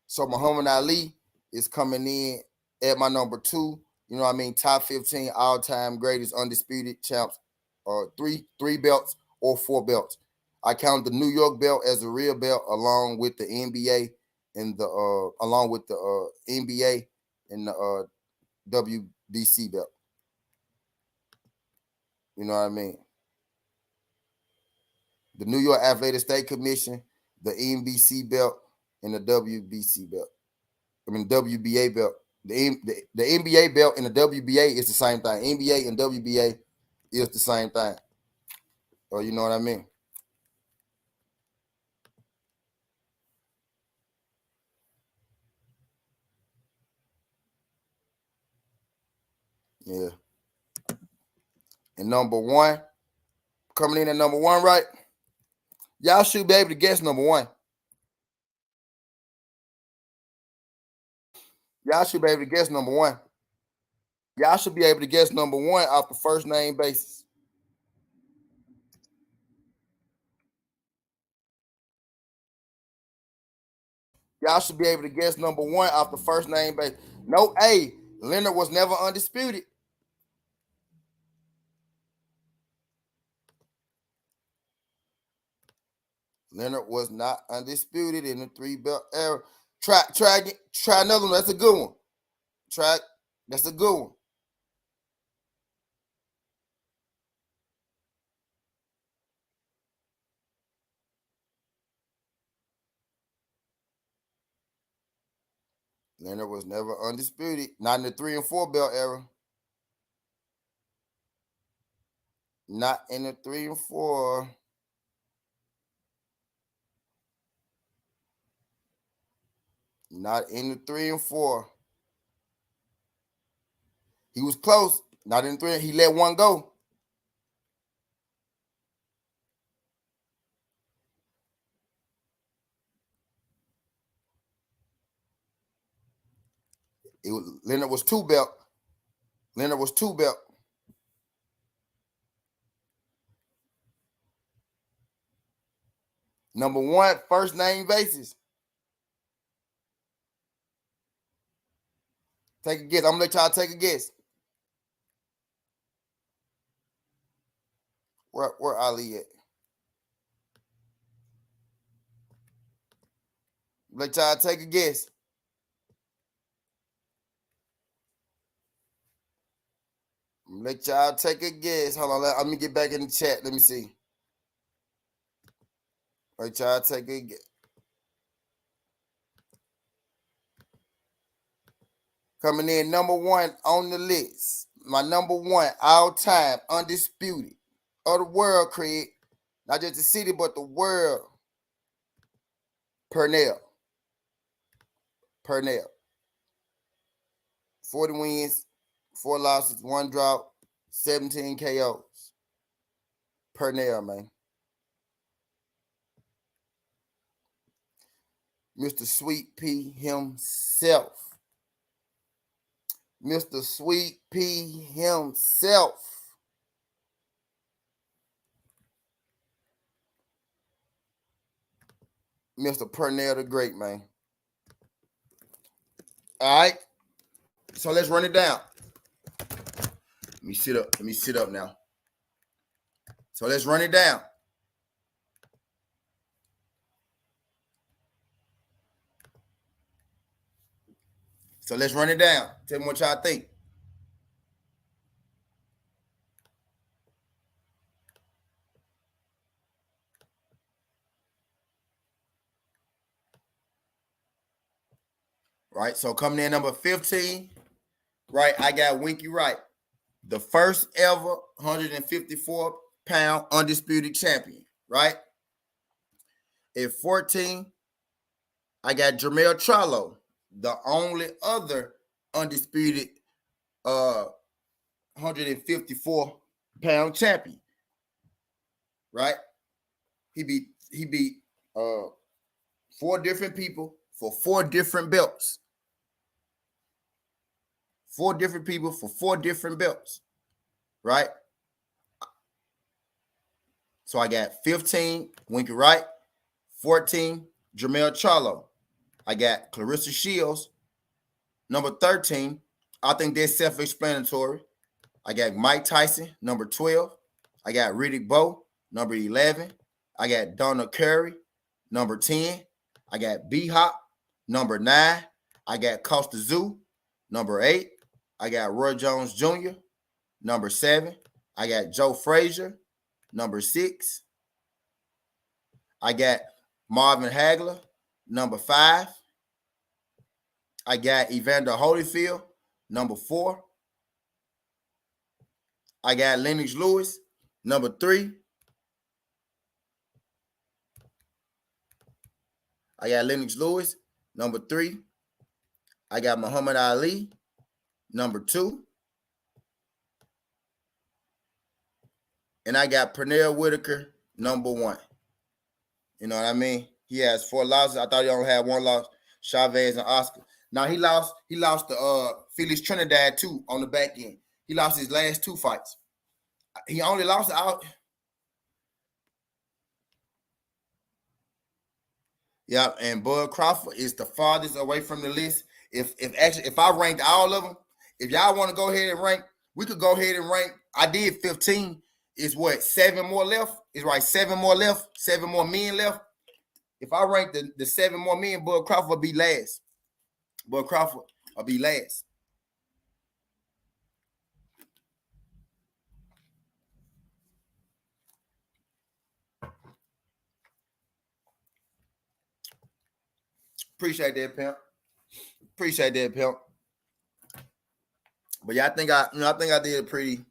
So Muhammad Ali is coming in at my number 2, you know what I mean, top 15 all-time greatest undisputed champs, three belts or 4 belts. I count the New York belt as a real belt along with the NBA and the NBA and the WBC belt. You know what I mean? The New York Athletic State Commission, the NBC belt, and the WBC belt. I mean WBA belt. The NBA belt and the WBA is the same thing. NBA and WBA is the same thing. Or you know what I mean? Yeah. And number 1, coming in at number 1, right? Y'all should be able to guess number 1. Y'all should be able to guess number 1. Y'all should be able to guess number 1 off the first name basis. Y'all should be able to guess number 1 off the first name basis. No, Leonard was never undisputed. Leonard was not undisputed in the 3-belt era. Try another one. That's a good one. That's a good one. Leonard was never undisputed. Not in the 3 and 4 belt era. Not in the 3 and 4. Not in the 3 and 4. He was close. Not in 3. He let one go. Leonard was 2 belt. Leonard was 2 belt. Number 1, first name basis. Take a guess. I'm gonna let y'all take a guess. Where Ali at? Let y'all take a guess. Let y'all take a guess. Hold on. Let me get back in the chat. Let me see. Let y'all take a guess. Coming in number 1 on the list. My number 1 all time undisputed of the world, Craig. Not just the city, but the world. Pernell. 40 wins, 4 losses, 1 drop, 17 KOs. Pernell, man. Mr. Sweet P himself. Mr. Sweet P himself. Mr. Pernell the Great, man. All right. So let's run it down. Let me sit up. Let me sit up now. So let's run it down. So let's run it down. Tell me what y'all think. right? So coming in number 15, right, I got Winky Wright, the first ever 154-pound undisputed champion, right? At 14, I got Jermell Charlo, the only other undisputed 154-pound champion, right? He beat uh 4 different people for 4 different belts. 4 different people for 4 different belts, right? So I got 15, Winky Wright, 14, Jermell Charlo. I got Clarissa Shields, number 13. I think that's self-explanatory. I got Mike Tyson, number 12. I got Riddick Bowe, number 11. I got Donna Curry, number 10. I got B-Hop, number 9. I got Costa Zoo, number 8. I got Roy Jones Jr., number 7. I got Joe Frazier, number 6. I got Marvin Hagler, number 5. I got Evander Holyfield, number 4. I got Lennox Lewis, number 3. I got Lennox Lewis, number 3. I got Muhammad Ali, number 2. And I got Pernell Whitaker, number 1. You know what I mean? He has 4 losses. I thought he only had 1 loss. Chavez and Oscar. Now he lost to Felix Trinidad too on the back end. He lost his last 2 fights. He only lost out. Yeah, and Bud Crawford is the farthest away from the list. If I ranked all of them, if y'all want to go ahead and rank, we could go ahead and rank. I did 15. Is what, 7 more left? It's right, 7 more left, 7 more men left. If I rank the 7 more men, Bud Crawford will be last. Bud Crawford will be last. Appreciate that, pimp. Appreciate that, pimp. But yeah, I think I did a pretty,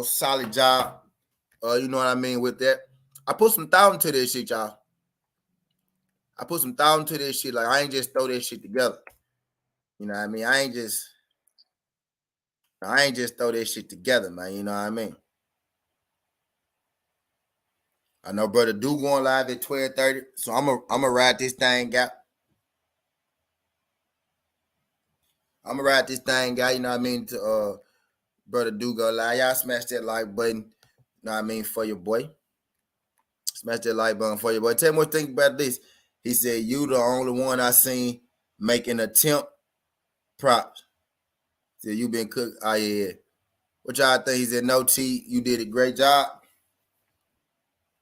solid job. You know what I mean with that. I put some thought into this shit, y'all. I put some thought into this shit. Like, I ain't just throw this shit together. You know what I mean? I ain't just throw this shit together, man. You know what I mean? I know Brother Do going live at 12:30, so I'm gonna ride this thing out. I'm gonna ride this thing out. You know what I mean? To Brother Do go live. Y'all smash that like button. You know what I mean, for your boy. Smash that like button for your boy. Tell me what you think about this. He said, "You the only one I seen make an attempt." Props. Said you been cooked. Oh yeah. What y'all think? He said, "No T, you did a great job."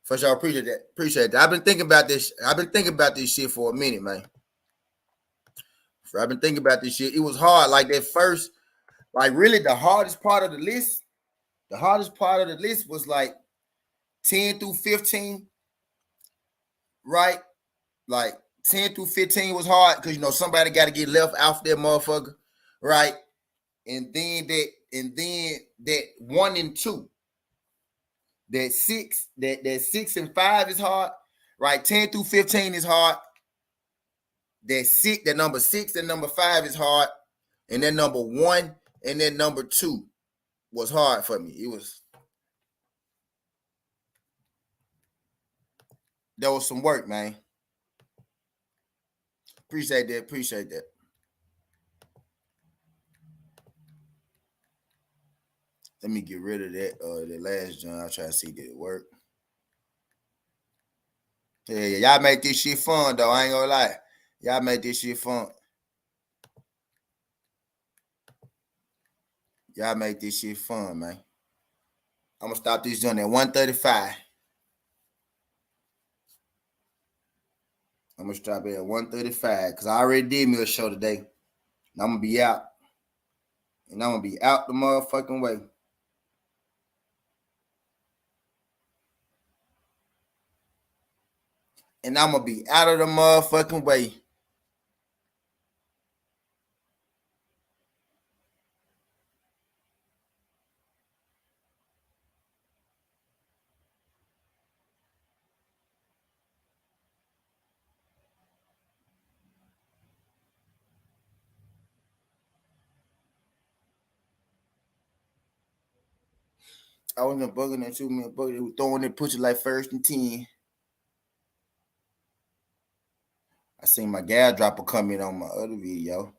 For sure, appreciate that. Appreciate that. I've been thinking about this. I've been thinking about this shit for a minute, man. I've been thinking about this shit. It was hard. Like that first, like really the hardest part of the list. The hardest part of the list was like 10 through 15, right? Like 10 through 15 was hard because somebody got to get left off that motherfucker, right? And then that 1 and 2, that 6 and 5 is hard, right? 10 through 15 is hard. That number 6 and number 5 is hard, and then number 1 and then number 2 was hard for me. There was some work, man. Appreciate that. Let me get rid of that last John. I'll try to see did it work. Yeah, y'all make this shit fun though. I ain't gonna lie. Y'all make this shit fun. Y'all make this shit fun, man. I'm gonna stop this joint at 135. I'm gonna stop it at 135 because I already did me a show today. And I'm gonna be out. And I'm gonna be out the motherfucking way. And I'm gonna be out of the motherfucking way. I was in bugging that 2 minute bucket. They were throwing that pussy like 1st and 10. I seen my gal dropper comment on my other video.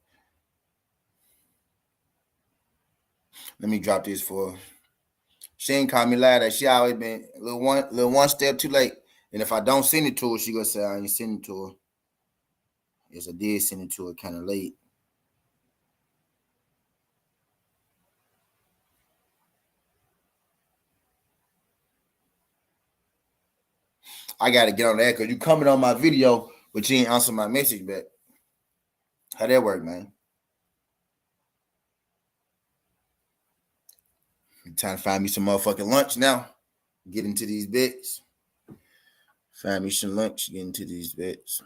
Let me drop this for her. She ain't call me loud. That she always been a little one step too late. And if I don't send it to her, she gonna say I ain't sending it to her. Yes, I did send it to her kind of late. I gotta get on that because you coming on my video, but you ain't answer my message back. How that work, man? I'm trying to find me some motherfucking lunch now. Get into these bets. Find me some lunch. Get into these bets.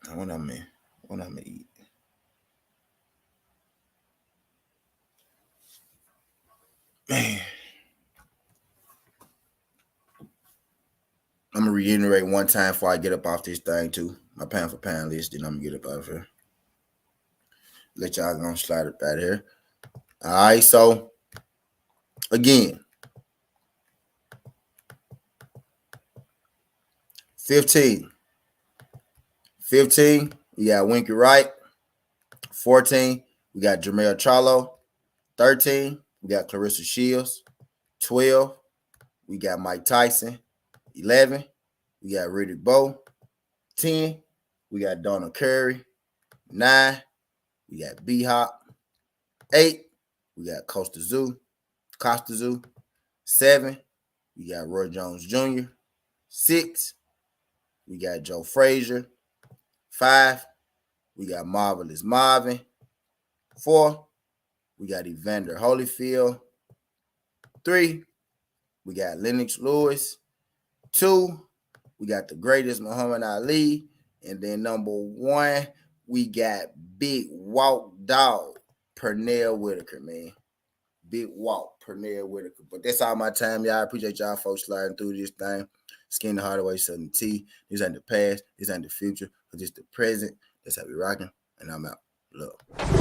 What I'm gonna eat. Man. I'm gonna reiterate one time before I get up off this thing too. My pound for pound list, then I'm gonna get up out of here. Let y'all gonna slide up out of here. All right, so again, 15. 15, we got Winky Wright. 14, we got Jermell Charlo. 13, we got Clarissa Shields. 12, we got Mike Tyson. 11, we got Riddick Bowe. 10, we got Donald Curry. 9, we got B-Hop. 8, we got Costa Zoo. 7, we got Roy Jones Jr. 6, we got Joe Frazier. 5, we got Marvelous Marvin. 4, we got Evander Holyfield. 3, we got Lennox Lewis. 2, we got the greatest Muhammad Ali. And then number 1, we got Big Walk Dog, Pernell Whitaker, man. Big Walk, Pernell Whitaker. But that's all my time, y'all. I appreciate y'all folks sliding through this thing. Skin the Hardaway, Southern T. This ain't the past. This ain't the future. But this the present. That's how we rocking. And I'm out. Love.